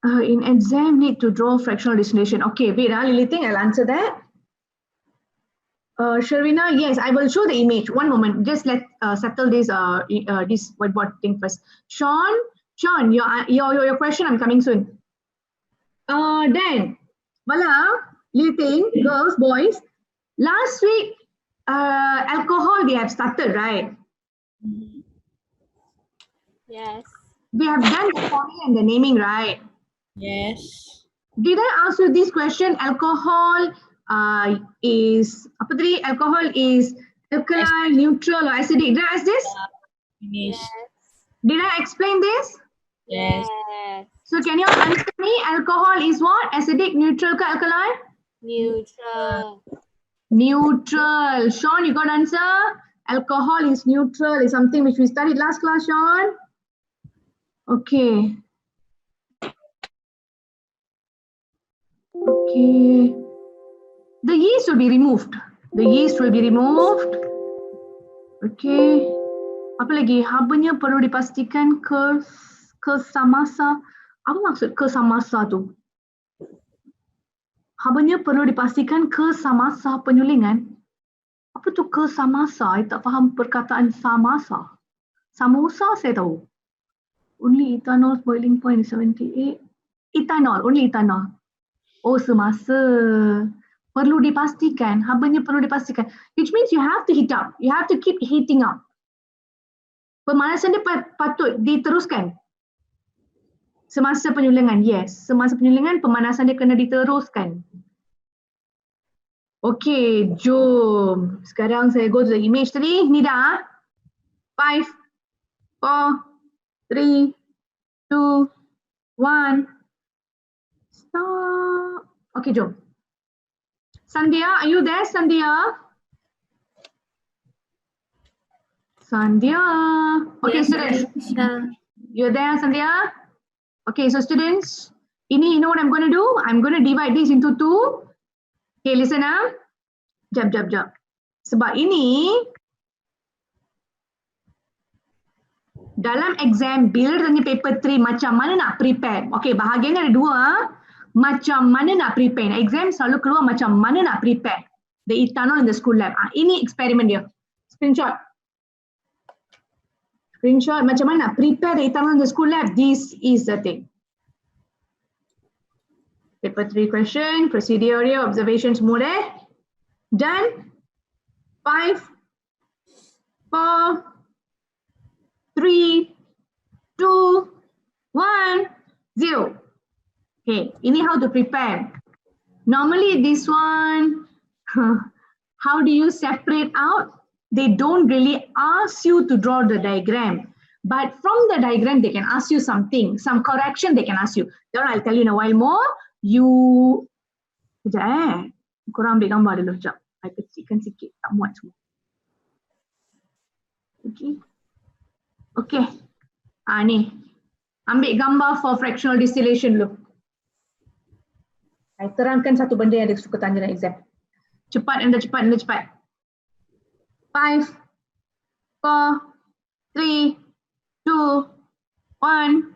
In exam, need to draw fractional distillation. Okay, wait, Liliting, I'll answer that. Sharvina, yes, I will show the image. One moment, just let settle this this whiteboard thing first. Sean, your question, I'm coming soon. Then, Bala, Liliting, girls, boys, last week, alcohol, we have started, right? Yes. We have done the formula and the naming, right? Yes. Did I ask you this question? Alcohol is apa tadi? Alcohol is alkaline, neutral, or acidic. Did I ask this? Finish. Did I explain this? Yes. Yes. So can you answer me? Alcohol is what? Acidic, neutral, ka alkaline? Neutral. Neutral. Sean, you got answer? Alcohol is neutral. Is something which we studied last class, Sean. Okay. Okay. The yeast will be removed. The yeast will be removed. Okay. Apa lagi? Habanya perlu dipastikan kesamasa. Apa maksud kesamasa tu? Habanya perlu dipastikan kesamasa penyulingan. Apa tu kesamasa? I tak faham perkataan samasa. Samosa saya tahu. Only ethanol boiling point is 78. Ethanol, only ethanol. Oh, semasa. Perlu dipastikan, habanya perlu dipastikan. Which means you have to heat up. You have to keep heating up. Pemanasan dia patut diteruskan. Semasa penyulingan, yes. Semasa penyulingan, pemanasan dia kena diteruskan. Okay, jom. Sekarang saya go to the image tadi. Ni dah. 5, 4, 3, 2, 1. Stop. Okay, jom. Sandhya, are you there, Sandhya? Sandhya. Okay, Yes, students. Teacher. You're there, Sandhya? Okay, so students, you know what I'm going to do? I'm going to divide this into two. Okay, listen up. Jap. Sebab ini, dalam exam, bila tanya paper 3, macam mana nak prepare? Okay, bahagiannya ada dua. Macam mana nak prepare? Exam selalu keluar macam mana nak prepare. The ethanol in the school lab. Ini eksperimen dia. Screenshot. Macam mana nak prepare the ethanol in the school lab. This is the thing. Paper 3 question, procedure area, observation semua deh. Done. 5, 4, 3, 2, 1, 0. Okay, ini how to prepare. Normally this one, how do you separate out? They don't really ask you to draw the diagram. But from the diagram, they can ask you something, some correction they can ask you. Then I'll tell you in a while more. Sekejap korang ambil gambar dulu, sekejap. I kecilkan sikit, tak muat semua. Okay. Ni. Ambil gambar for fractional distillation dulu. I terangkan satu benda yang dia suka tanya dalam exam. Cepat. 5, 4, 3, 2, 1,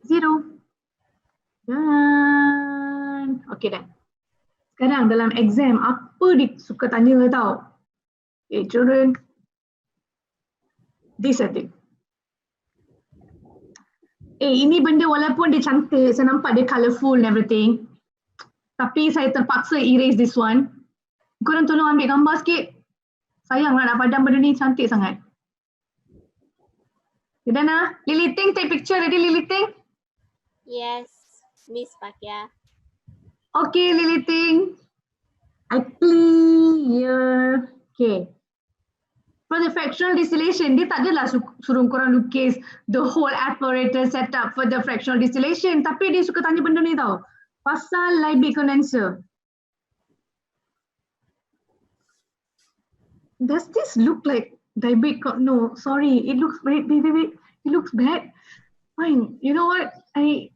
0. Dan okay dah. Sekarang dalam exam apa dia suka tanya tau? Okay, children. This I think. Ini benda walaupun dia cantik, saya nampak dia colourful and everything. Tapi saya terpaksa erase this one. Korang tolong ambil gambar sikit. Sayanglah nak padam benda ni, cantik sangat. You done ah? Lily Ting, take picture ready Lily Ting? Yes, Miss Pakia. Okay Lily Ting. I clear. Okay. For the fractional distillation, dia tak adalah suruh korang lukis the whole apparatus setup for the fractional distillation. Tapi dia suka tanya benda ni tau. Pasal Liebig condenser. Does this look like Liebig? No, sorry. It looks, wait. It looks bad. Fine. You know what? I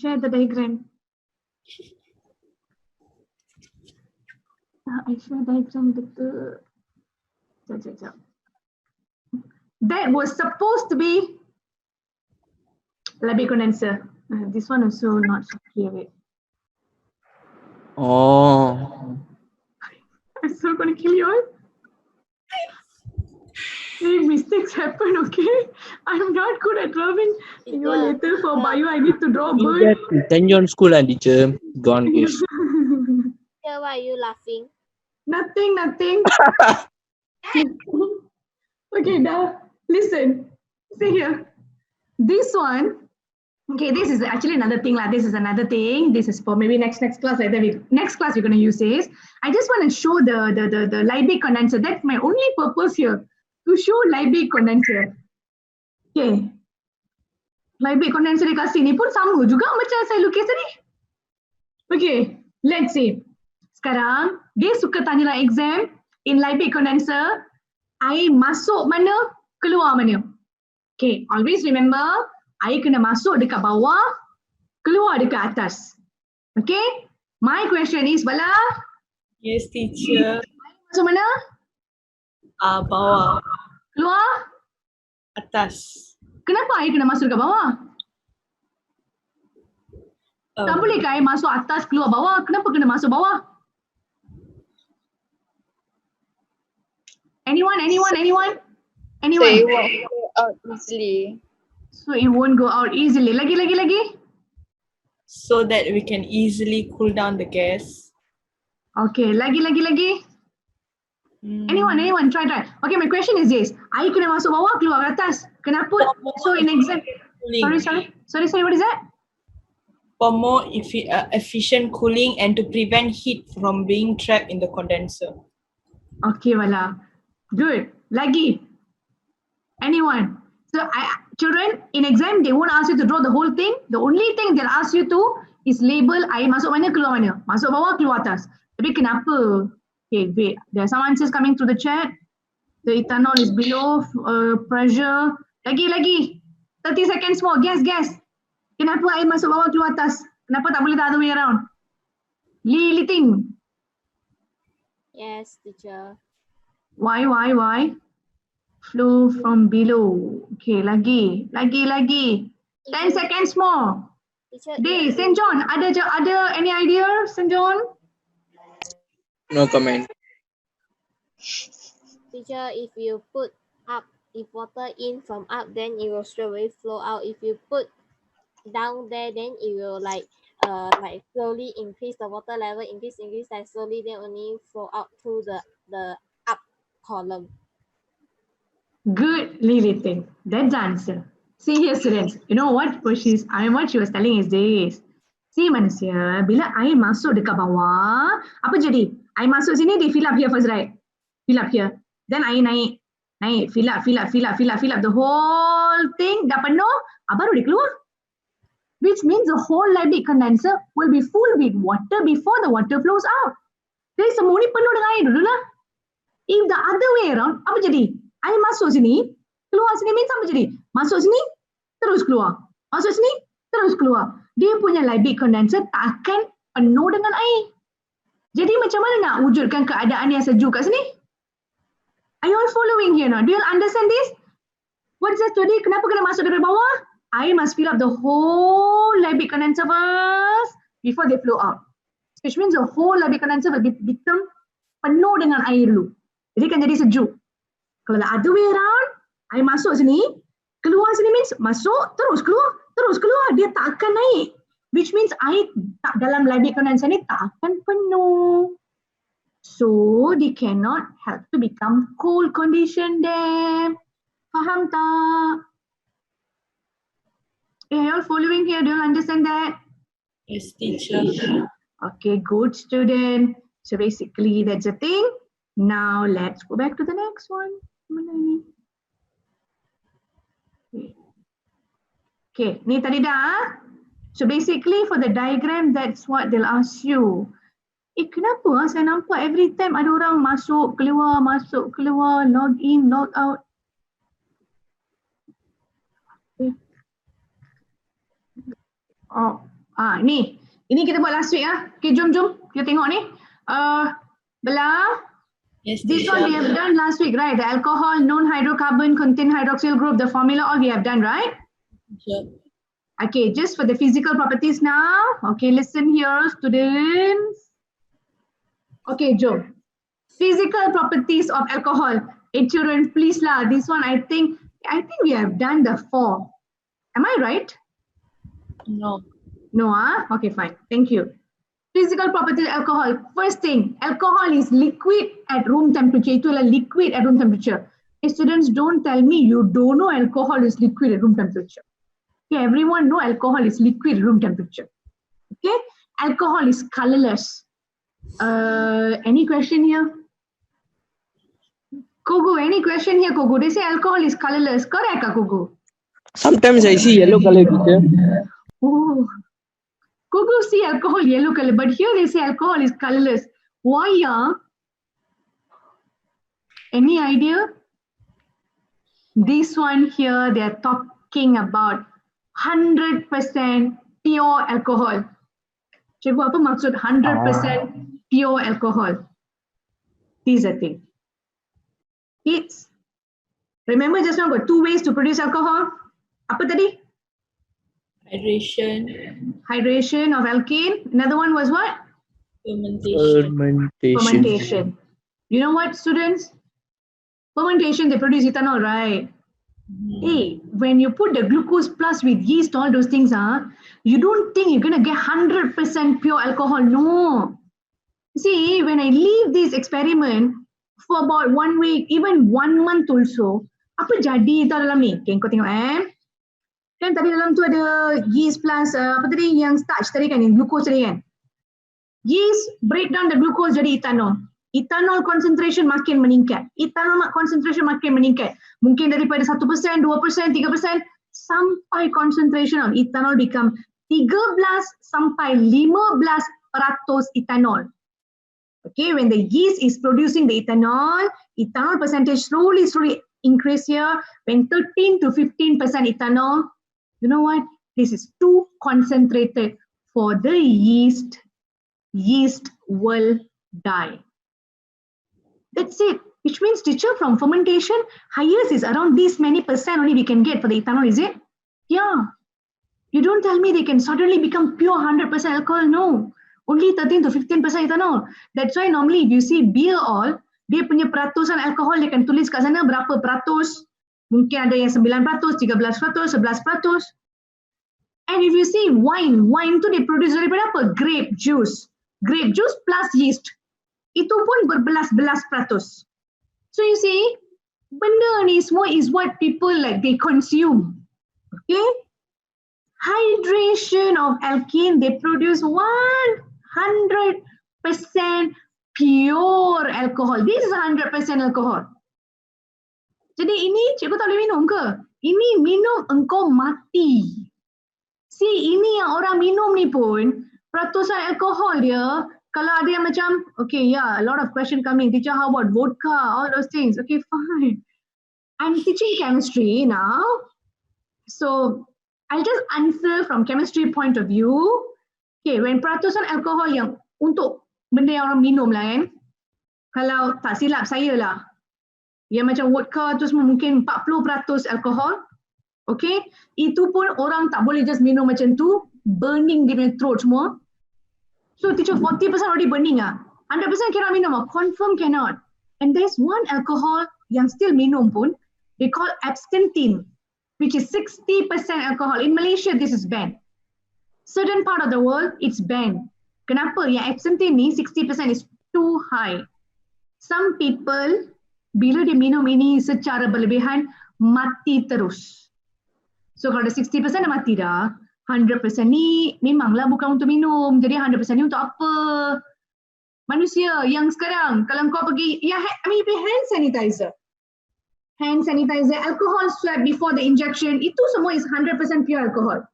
share the diagram. I share diagram with the... That was supposed to be Liebig condenser. This one also not so clear. Oh. I'm still gonna kill you all. Hey, mistakes happen, okay? I'm not good at drawing. You know, later for bio, I need to draw a bird. Tanjong school and teacher gone case. Teacher, why are you laughing? Nothing. Okay, now listen. See here. This one. Okay, this is actually another thing. This is another thing. This is for maybe next class. Next class we're going to use this. I just want to show the Liebig condenser. That's my only purpose here, to show Liebig condenser. Okay. Liebig condenser dekat sini pun sama juga macam saya lukis tadi. Okay, let's see. Sekarang dia suka tanya dalam exam, in Liebig condenser, air masuk mana, keluar mana. Okay, always remember, air kena masuk dekat bawah, keluar dekat atas. Okay, my question is, Bala? Yes, teacher. Masuk mana? Bawah. Keluar? Atas. Kenapa air kena masuk dekat bawah? Tak boleh ke air masuk atas, keluar bawah? Kenapa kena masuk bawah? Anyone? So it won't go out easily. So it won't go out easily. Lagi. So that we can easily cool down the gas. Okay, lagi. Anyone, try. Okay, my question is this. Air kena masuk bawah, keluar ke atas. Kenapa? So in exam. Sorry, what is that? For more efficient cooling and to prevent heat from being trapped in the condenser. Okay, Wala. Good. Lagi. Anyone? So children, in exam, they won't ask you to draw the whole thing. The only thing they'll ask you to is label air masuk mana, keluar mana. Masuk bawah, keluar atas. Tapi kenapa? Okay, wait. There are some answers coming through the chat. The ethanol is below pressure. Lagi. 30 seconds more. Guess. Kenapa air masuk bawah, keluar atas? Kenapa tak boleh the other way around? Li Ting. Yes, teacher. Why? Flow from below. Okay, lagi. 10 seconds more. Teacher, Day, St. John, ada any idea, St. John? No comment. Teacher, if you put up, if water in from up, then it will straight away flow out. If you put down there, then it will like slowly increase the water level, increase, like slowly, then only flow out through the up column. Good, Lily. That's the answer. See here, students. You know what she was telling is this. See, manusia, bila air masuk dekat bawah, apa jadi? Air masuk sini, dia fill up here first, right? Fill up here. Then air naik. Fill up. The whole thing dah penuh, baru dia keluar. Which means the whole Liebig condenser will be full with water before the water flows out. Jadi semua ni penuh dengan air dulu lah. If the other way around, apa jadi? Air masuk sini, keluar sini means apa jadi? Masuk sini, terus keluar. Masuk sini, terus keluar. Dia punya Liebig condenser tak akan penuh dengan air. Jadi macam mana nak wujudkan keadaan yang sejuk kat sini? Are you all following here now? Do you all understand this? What is that today? Kenapa kena masuk dari bawah? Air must fill up the whole Liebig condenser first before they flow out. Which means the whole Liebig condenser will become penuh dengan air dulu. Jadi kan jadi sejuk. Kalau the other way around, air masuk sini, keluar sini means masuk, terus keluar. Dia tak akan naik. Which means air tak dalam Liebig condenser ni tak akan penuh. So, they cannot help to become cold condition then. Faham tak? Are you all following here? Do you understand that? Yes, teacher. Okay, good student. So basically that's the thing. Now let's go back to the next one. Okay, ni tadi dah. So basically for the diagram, that's what they'll ask you. Kenapa saya nampak every time ada orang masuk, keluar, log in, log out. Ni. Ini kita buat last week ah. Okay, jom kita tengok ni. Bella. Yes, This teacher. one we have done last week, right? The alcohol, non-hydrocarbon, contain hydroxyl group, the formula, all we have done, right? Yep. Okay, just for the physical properties now. Okay, listen here, students. Okay, Joe. Physical properties of alcohol. Hey, children, please lah. This one, I think we have done the 4. Am I right? No. No, Okay, fine. Thank you. Physical properties of alcohol. First thing, alcohol is liquid at room temperature. Itulah liquid at room temperature. Hey, students, don't tell me you don't know alcohol is liquid at room temperature. Okay, everyone know alcohol is liquid at room temperature. Okay, alcohol is colorless. Any question here? Kogu, any question here, Kogu? They say alcohol is colorless. Correct, Kogu? Sometimes I see yellow color, teacher. Oh, Kogu see alcohol yellow color, but here they say alcohol is colorless. Why, Any idea? This one here, they are talking about 100% pure alcohol. Cikgu, apa maksud 100% pure alcohol? This is the thing. It's, remember just now got 2 ways to produce alcohol. Apa tadi? Hydration of alkane. Another one was what? Fermentation. You know what, students? Fermentation, they produce ethanol, right? Hey, when you put the glucose plus with yeast, all those things, you don't think you're going to get 100% pure alcohol. No. See, when I leave this experiment for about 1 week, even 1 month also, apa jadi tau dalam ni? Okay, kau tengok Kan tadi dalam tu ada yeast plus apa tadi yang starch tadi kan, yang glucose tadi kan. Yeast break down the glucose jadi ethanol. ethanol concentration makin meningkat. Ethanol concentration makin meningkat. Mungkin daripada 1%, 2%, 3%, sampai concentration of ethanol become 13 sampai 15% ethanol. Okay, when the yeast is producing the ethanol percentage slowly increase here. When 13 to 15% ethanol, you know what? This is too concentrated for the yeast. Yeast will die. That's it. Which means, teacher, from fermentation, highest is around this many percent only we can get for the ethanol, is it? Yeah. You don't tell me they can suddenly become pure 100% alcohol. No. Only 13 to 15% ethanol. That's why normally if you see beer all, dia punya peratusan alkohol dia akan tulis kat sana berapa peratus. Mungkin ada yang 9%, 13%, 11%. And if you see wine tu dia produce daripada apa? Grape juice plus yeast. Itu pun berbelas-belas peratus. So you see, benda ni semua is what people like they consume. Okay? Hydration of alkene, they produce 100% pure alcohol. This is 100% alcohol. Jadi ini cikgu tak boleh minum ke? Ini minum engkau mati. See, ini yang orang minum ni pun, peratusan alkohol dia, kalau ada yang macam, okay, yeah, a lot of question coming. Teacher, how about vodka? All those things. Okay, fine. I'm teaching chemistry now. So, I'll just answer from chemistry point of view. Okay, when peratusan alkohol yang untuk benda yang orang minum lah kan, kalau tak silap saya lah, yang macam vodka tu semua mungkin 40% alkohol. Okay, itu pun orang tak boleh just minum macam tu, burning dia punya throat semua. So teacher, 40% already burning ah. 100% cannot minum ah. Confirm cannot. And there's one alcohol yang still minum pun, they call absinthe, which is 60% alcohol. In Malaysia, this is banned. Certain part of the world, it's banned. Kenapa? Yang absinthe ni 60% is too high. Some people, bila dia minum ini secara berlebihan, mati terus. So kalau dah 60% dah mati dah, 100% ni memanglah bukan untuk minum. Jadi 100% ni untuk apa? Manusia yang sekarang, kalau kau pergi, hand sanitizer. Hand sanitizer, alcohol swab before the injection, itu semua is 100% pure alcohol.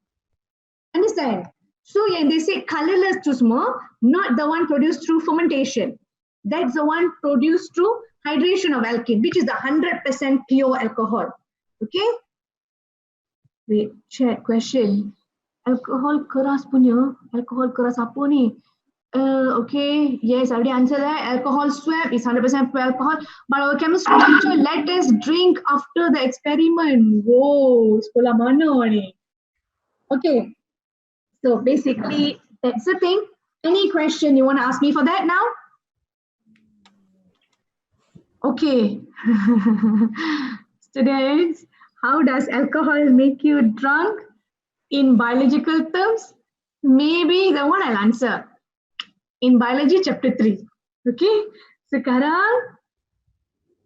Understand? So yang they say colorless tu semua, not the one produced through fermentation. That's the one produced through hydration of alkene, which is the 100% pure alcohol. Okay? Wait, chat question. Alkohol keras punya, alkohol keras apa ni? Okay, yes, I already answered that. Alcohol swab is 100% pure alcohol. But our chemistry teacher let us drink after the experiment. Whoa, sekolah mana ni? Okay, so basically that's the thing. Any question you want to ask me for that now? Okay. Students, how does alcohol make you drunk? In biological terms, maybe the one I'll answer. In biology chapter 3. Okay. Sekarang,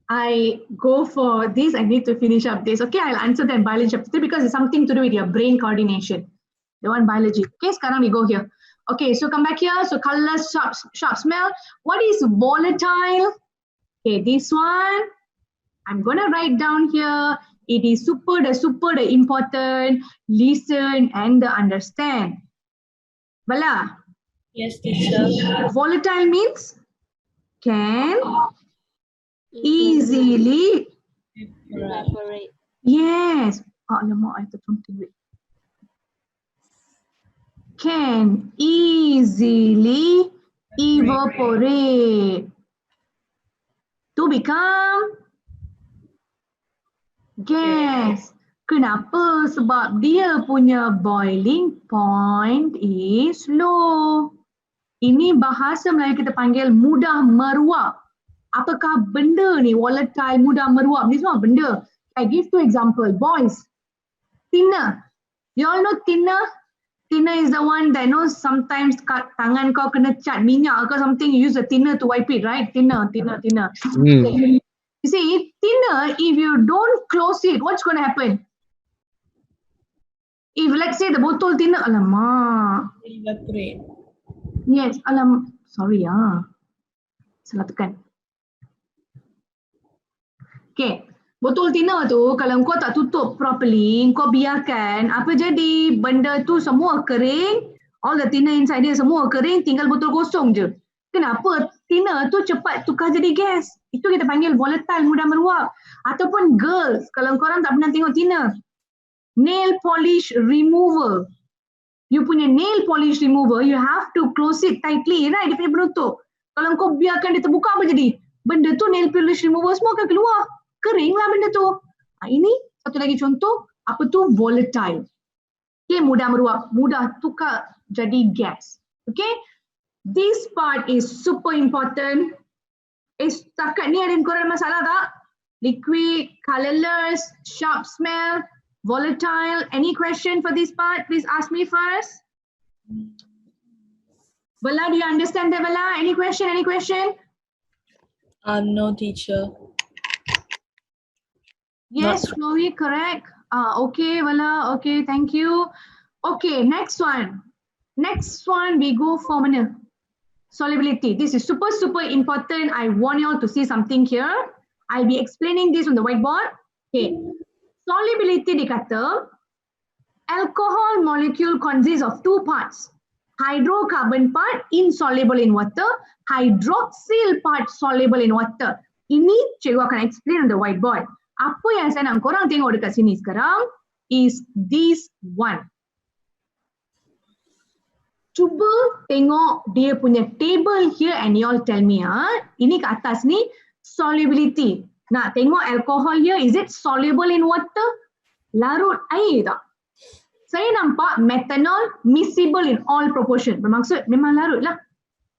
I go for this. I need to finish up this. Okay, I'll answer that in biology chapter 3 because it's something to do with your brain coordination. The one biology. Okay, sekarang we go here. Okay, so come back here. So colorless, sharp smell. What is volatile? Okay, this one, I'm going to write down here. It is super important. Listen and understand. Bala? Yes, teacher. Volatile means can easily Evaporate. Yes. Alamak, I thought something. Can easily evaporate. To become gas. Kenapa? Sebab dia punya boiling point is low. Ini bahasa Melayu kita panggil mudah meruap. Apakah benda ni volatile, mudah meruap? Ni semua benda. I give two example. Boys, thinner. You all know thinner? Thinner is the one that knows sometimes tangan kau kena cat minyak ke something, you use a thinner to wipe it, right? Thinner. You see, thinner, if you don't close it, what's going to happen? If let's say the botol thinner, alamak. Evaporate. Yes, sorry salah tekan. Okay. Botol tina tu kalau kau tak tutup properly, kau biarkan, apa jadi? Benda tu semua kering, all the tina inside dia semua kering, tinggal botol kosong je. Kenapa? Tina tu cepat tukar jadi gas. Itu kita panggil volatile, mudah meruap. Ataupun girls, kalau korang tak pernah tengok tina, nail polish remover. You punya nail polish remover, you have to close it tightly, right? Dia punya penutup. Kalau kau biarkan dia terbuka, apa jadi? Benda tu nail polish remover semua akan keluar. Keringlah benda tu. Ini satu lagi contoh, apa tu? Volatile. Okay, mudah meruap, mudah tukar jadi gas. Okay, this part is super important. Setakat ni ada korang masalah tak? Liquid, colorless, sharp smell, volatile. Any question for this part? Please ask me first. Bella, do you understand that, Bella? Any question? Any question? No, teacher. Yes, Chloe, correct. Okay, Bella. Okay, thank you. Okay, next one. Next one, we go for mana? Solubility. This is super, super important. I want you all to see something here. I'll be explaining this on the whiteboard. Okay. Solubility dikata, alcohol molecule consists of two parts. Hydrocarbon part insoluble in water, hydroxyl part soluble in water. Ini cikgu akan explain on the whiteboard. Apa yang saya nak korang tengok dekat sini sekarang is this one. Cuba tengok dia punya table here and you all tell me, ini kat atas ni solubility. Nak tengok alcohol here, is it soluble in water? Larut air tak? Saya nampak methanol miscible in all proportion. Bermaksud memang larut lah.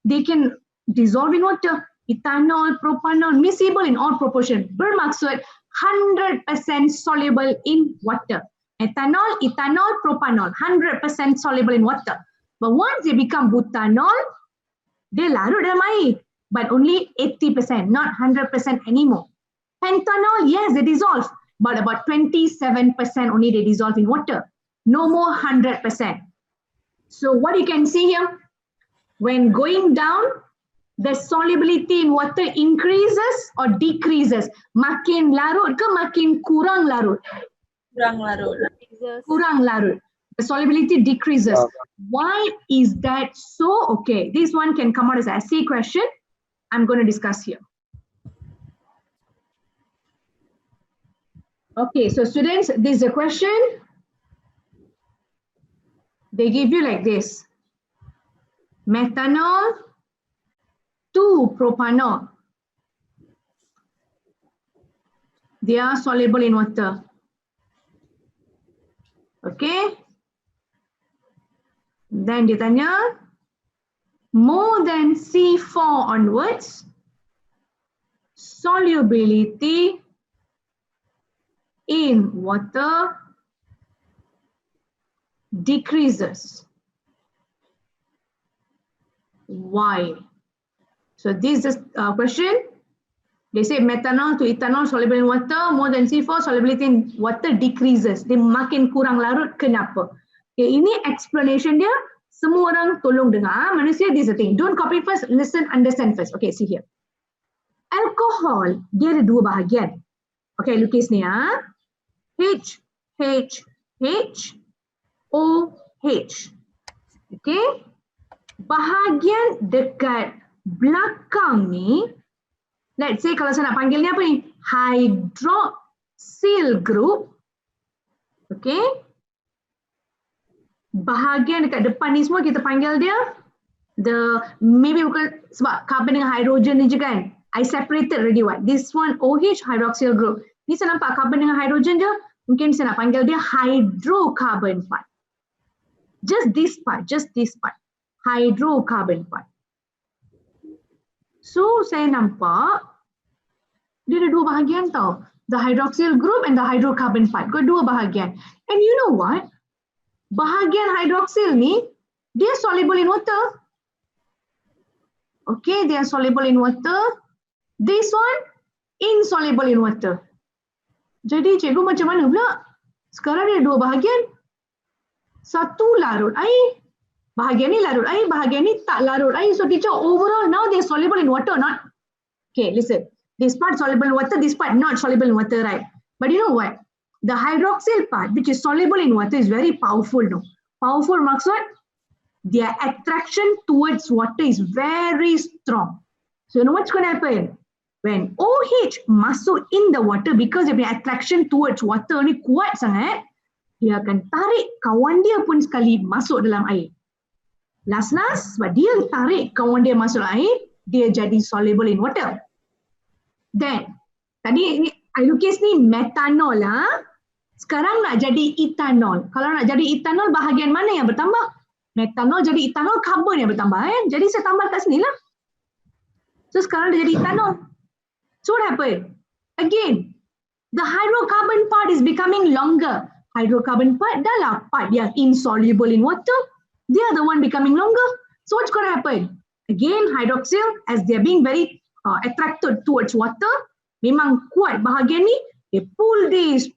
They can dissolve in water. Ethanol, propanol, miscible in all proportion. Bermaksud 100% soluble in water. Ethanol, ethanol, propanol, 100% soluble in water. But once they become butanol, they larut dalam air. But only 80%, not 100% anymore. Pentanol, yes, they dissolve. But about 27% only they dissolve in water. No more 100%. So what you can see here, when going down, the solubility in water increases or decreases. Makin larut ke makin kurang larut? Kurang larut. Kurang larut. The solubility decreases. Why is that so? Okay, this one can come out as an essay question. I'm going to discuss here. Okay, so students, this is a question. They give you like this. Methanol to propanol. They are soluble in water. Okay. Then dia tanya, more than C4 onwards, solubility in water decreases. Why? So this is a question. They say methanol to ethanol soluble in water, more than C4, solubility in water decreases. Dia makin kurang larut, kenapa? Okay, ini explanation dia. Semua orang tolong dengar. Manusia, this is the thing. Don't copy first, listen, understand first. Okay, see here. Alcohol, dia ada dua bahagian. Okay, lukis ni ya. H, H, H, O, H. Okay. Bahagian dekat belakang ni, let's say kalau saya nak panggil ni apa ni? Hydroxyl group. Okay. Bahagian dekat depan ni semua kita panggil dia maybe bukan sebab carbon dengan hydrogen ni je kan. I separated already what? This one OH hydroxyl group. Ni saya nampak carbon dengan hydrogen je. Mungkin saya nak panggil dia hydrocarbon part. Just this part. Hydrocarbon part. So saya nampak dia ada dua bahagian tau. The hydroxyl group and the hydrocarbon part. Dua bahagian. And you know what? Bahagian hydroxyl ni, dia soluble in water. Okay, they are soluble in water. This one, insoluble in water. Jadi cikgu macam mana pula? Sekarang dia dua bahagian. Satu larut air. Bahagian ni larut air, bahagian ni tak larut air. So teacher, overall now they are soluble in water or not? Okay, listen. This part soluble in water, this part not soluble in water, right? But you know what? The hydroxyl part, which is soluble in water, is very powerful. No? Powerful marks what? Their attraction towards water is very strong. So you know what's going to happen? When OH masuk in the water, because dia punya attraction towards water ni kuat sangat, dia akan tarik kawan dia pun sekali masuk dalam air. Last, sebab dia tarik kawan dia masuk air, dia jadi soluble in water. Then, tadi Ailukis ni metanol lah. Sekarang nak jadi etanol. Kalau nak jadi etanol, bahagian mana yang bertambah? Metanol jadi etanol, karbon yang bertambah. Jadi saya tambah kat sini lah. So sekarang dia jadi etanol. So what happened? Again, the hydrocarbon part is becoming longer. Hydrocarbon part adalah part yang insoluble in water. They are the one becoming longer. So what's going to happen? Again, hydroxyl, as they are being very attracted towards water, memang kuat bahagian ni, they pull this,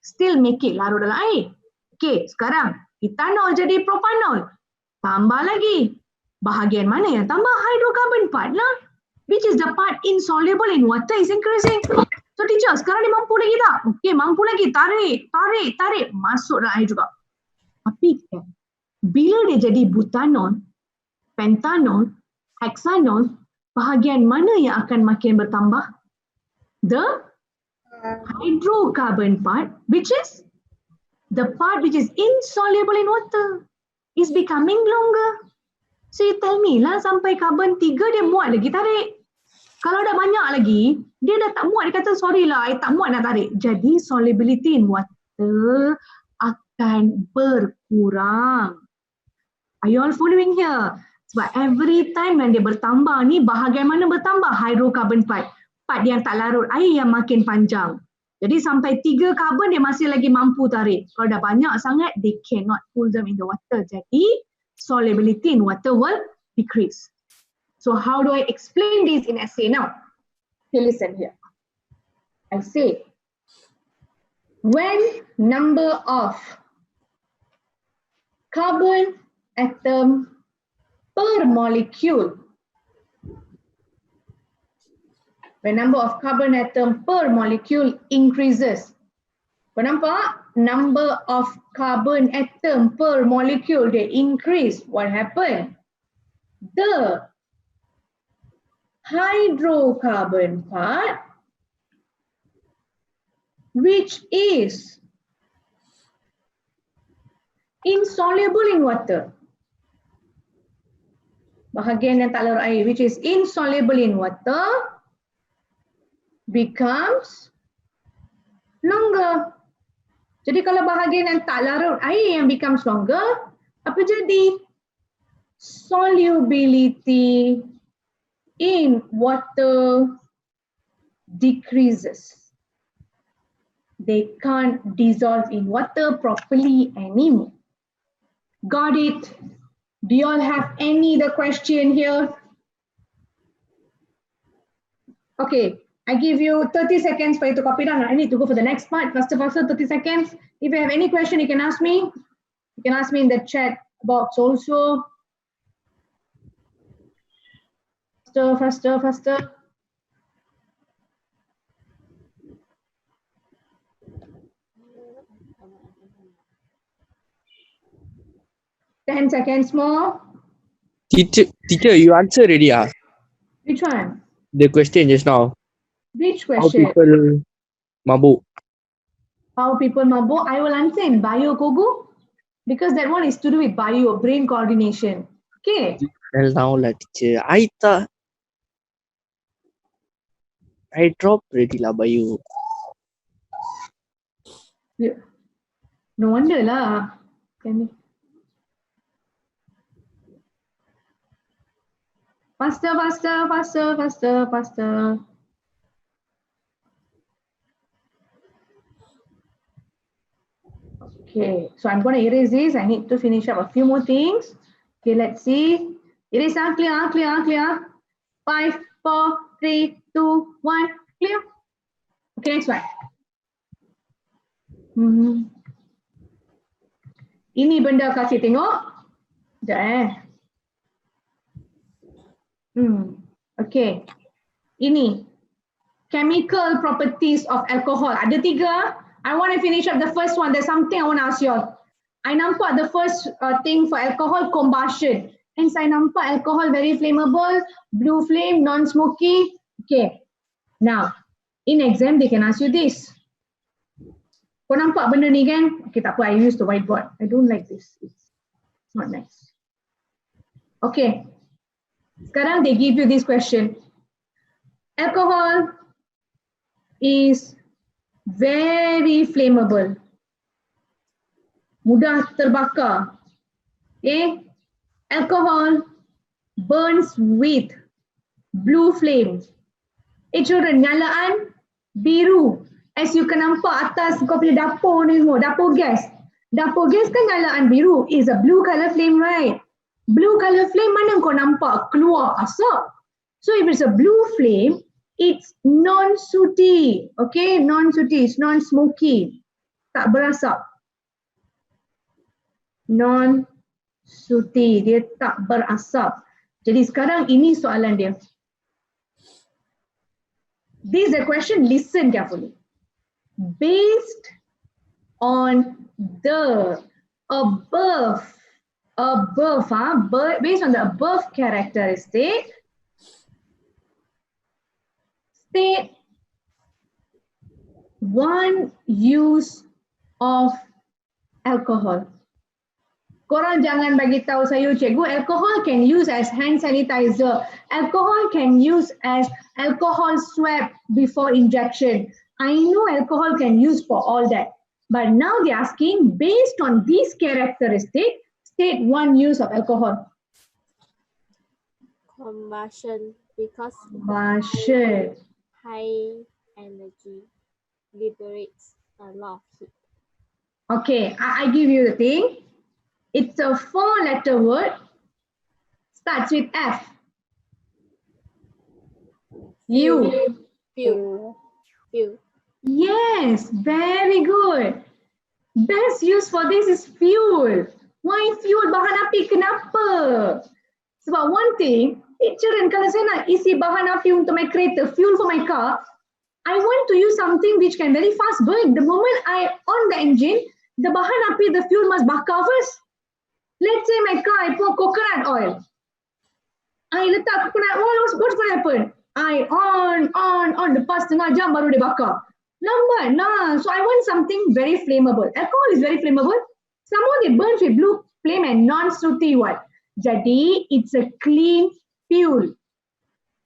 still make it larut dalam air. Okay, sekarang etanol jadi propanol. Tambah lagi. Bahagian mana yang tambah? Hydrocarbon part lah. Which is the part insoluble in water is increasing. So teacher, sekarang ni mampu lagi tak? Okay, mampu lagi. Tarik. Masuk dalam air juga. Tapi kan, bila dia jadi butanol, pentanol, hexanol, bahagian mana yang akan makin bertambah? The hydrocarbon part, which is the part which is insoluble in water, is becoming longer. So you tell me lah, sampai karbon 3 dia muat lagi tarik. Kalau dah banyak lagi, dia dah tak muat, dia kata sorry lah, I tak muat nak tarik. Jadi solubility in water akan berkurang. Are you all following here? Sebab every time yang dia bertambah ni, bahagian mana bertambah? Hydrocarbon part. Part yang tak larut air yang makin panjang. Jadi sampai 3 karbon dia masih lagi mampu tarik. Kalau dah banyak sangat, they cannot pull them in the water. Jadi solubility in water will decrease. So how do I explain this in essay now? Okay, listen here. I say, when number of carbon atom per molecule, when number of carbon atom per molecule increases. Kau nampak? Number of carbon atom per molecule, they increase. What happened? The hydrocarbon part, which is insoluble in water, bahagian yang tak larut air, which is insoluble in water, becomes longer. Jadi kalau bahagian yang tak larut air yang becomes longer, apa jadi? Solubility in water decreases. They can't dissolve in water properly anymore. Got it? Do you all have any other question here? Okay, I give you 30 seconds for you to copy down. I need to go for the next part. Faster, 30 seconds. If you have any question, you can ask me. You can ask me in the chat box also. Faster. 10 seconds more. Teacher, you answer already. Which one? The question just now. Which How question? people mabuk. How people mabuk? I will answer in bio, Kogu, because that one is to do with bio, brain coordination. Okay. Well, now lah teacher. I dropped already lah bio. Yeah. No wonder lah. Can Faster. Okay, so I'm going to erase this. I need to finish up a few more things. Okay, let's see. Erase, clear. 5, 4, 3, 2, 1, clear. Okay, next one. Ini benda kasih tengok. Sekejap Okay. Ini. chemical properties of alcohol. Ada 3. I want to finish up the first one. There's something I want to ask you all. I nampak the first thing for alcohol, combustion. And saya nampak alcohol very flammable, blue flame, non-smoky. Okay. Now, in exam, they can ask you this. Kau nampak benda ni kan? Okay, tak apa. I use the whiteboard. I don't like this. It's not nice. Okay. Sekarang they give you this question. Alcohol is very flammable. Mudah terbakar. Okay. Alcohol burns with blue flame. Children, nyalaan biru. As you can nampak atas kau punya dapur ni semua, dapur gas. Dapur gas kan nyalaan biru. Is a blue color flame, right? Blue color flame mana kau nampak keluar asap? So if it's a blue flame, it's non-sooty. Okay, non-sooty, it's non-smoky. Tak berasap. Non-sooty, dia tak berasap. Jadi sekarang ini soalan dia. This is a question, listen carefully. Based on the based on the above characteristic, state one use of alcohol. Korang jangan bagi tahu saya, cikgu, alcohol can use as hand sanitizer. Alcohol can use as alcohol swab before injection. I know alcohol can use for all that. But now they're asking, based on these characteristics, state one use of alcohol. Combustion, because Combustion. high energy liberates a lot of heat. Okay, I give you the thing. It's a 4-letter word. Starts with F. U. Fuel. Fuel. Yes, very good. Best use for this is fuel. Why fuel? Bahan api, kenapa? Sebab one thing, children, kalau saya nak isi bahan api untuk my kereta, fuel for my car, I want to use something which can very fast burn. The moment I on the engine, the bahan api, the fuel must bakar first. Let's say my car, I pour coconut oil. I letak coconut oil, what's going to happen? I on, lepas setengah jam baru dia bakar. Lambat lah. So I want something very flammable. Alcohol is very flammable. Some more they burns with blue flame and non-sooty one. Jadi it's a clean fuel.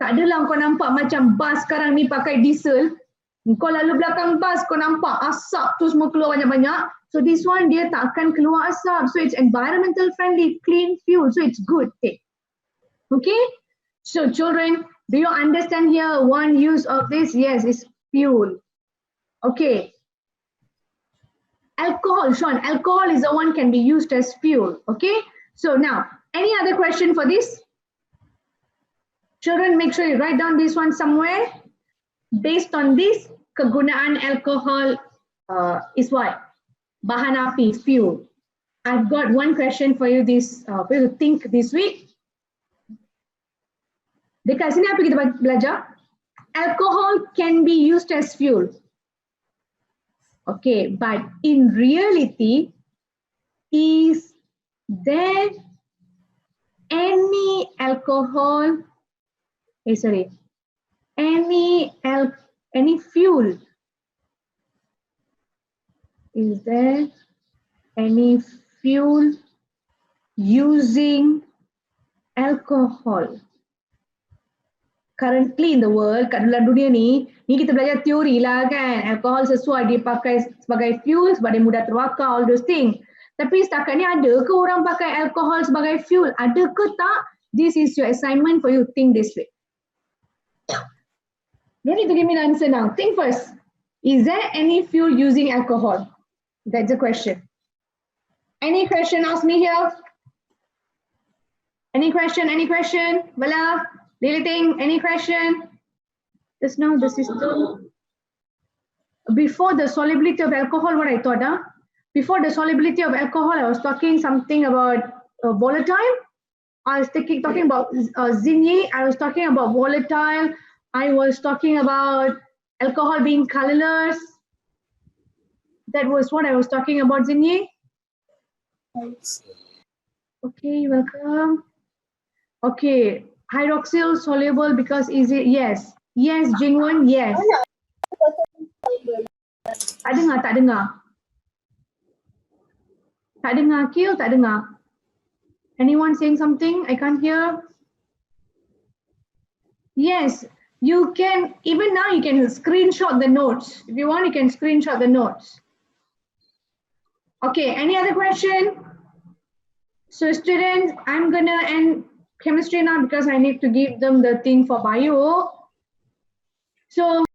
Tak adalah kau nampak macam bas sekarang ni pakai diesel. Kau lalu belakang bas, kau nampak asap tu semua keluar banyak-banyak. So this one dia tak akan keluar asap. So it's environmental friendly, clean fuel. So it's good. Okay? So children, do you understand here one use of this? Yes, it's fuel. Okay. Alcohol, Sean, alcohol is the one can be used as fuel. Okay? So now, any other question for this? Children, make sure you write down this one somewhere. Based on this, kegunaan alcohol is what? Bahan api, fuel. I've got one question for you this, for you to think this week. Dekat sini apa kita belajar? Alcohol can be used as fuel. Okay, but in reality, is there any alcohol, any fuel? Is there any fuel using alcohol? Currently in the world, kat dalam dunia ni kita belajar teori lah kan. Alkohol sesuai dia pakai sebagai fuel sebab dia mudah terbakar, all those things. Tapi setakat ni ada ke orang pakai alkohol sebagai fuel? Ada ke tak? This is your assignment for you to think this way. You need to give me the answer now. Think first. Is there any fuel using alcohol? That's the question. Any question? Ask me here. Any question? Any question? Bala? Anything? Any question? Just now the system. Before the solubility of alcohol, what I thought, before the solubility of alcohol, I was talking something about volatile. I was talking about Zinye. I was talking about volatile. I was talking about Alcohol being colorless. That was what I was talking about, Zinye. Okay, you're welcome. Okay, hydroxyl soluble because easy. Yes, yes, Jingwon, yes. Tak dengar, tak dengar. Tak dengar, Kil, tak dengar. Anyone saying something? I can't hear. Yes, you can, even now you can screenshot the notes. If you want, you can screenshot the notes. Okay, any other question? So students, I'm gonna end chemistry now because I need to give them the thing for bio. So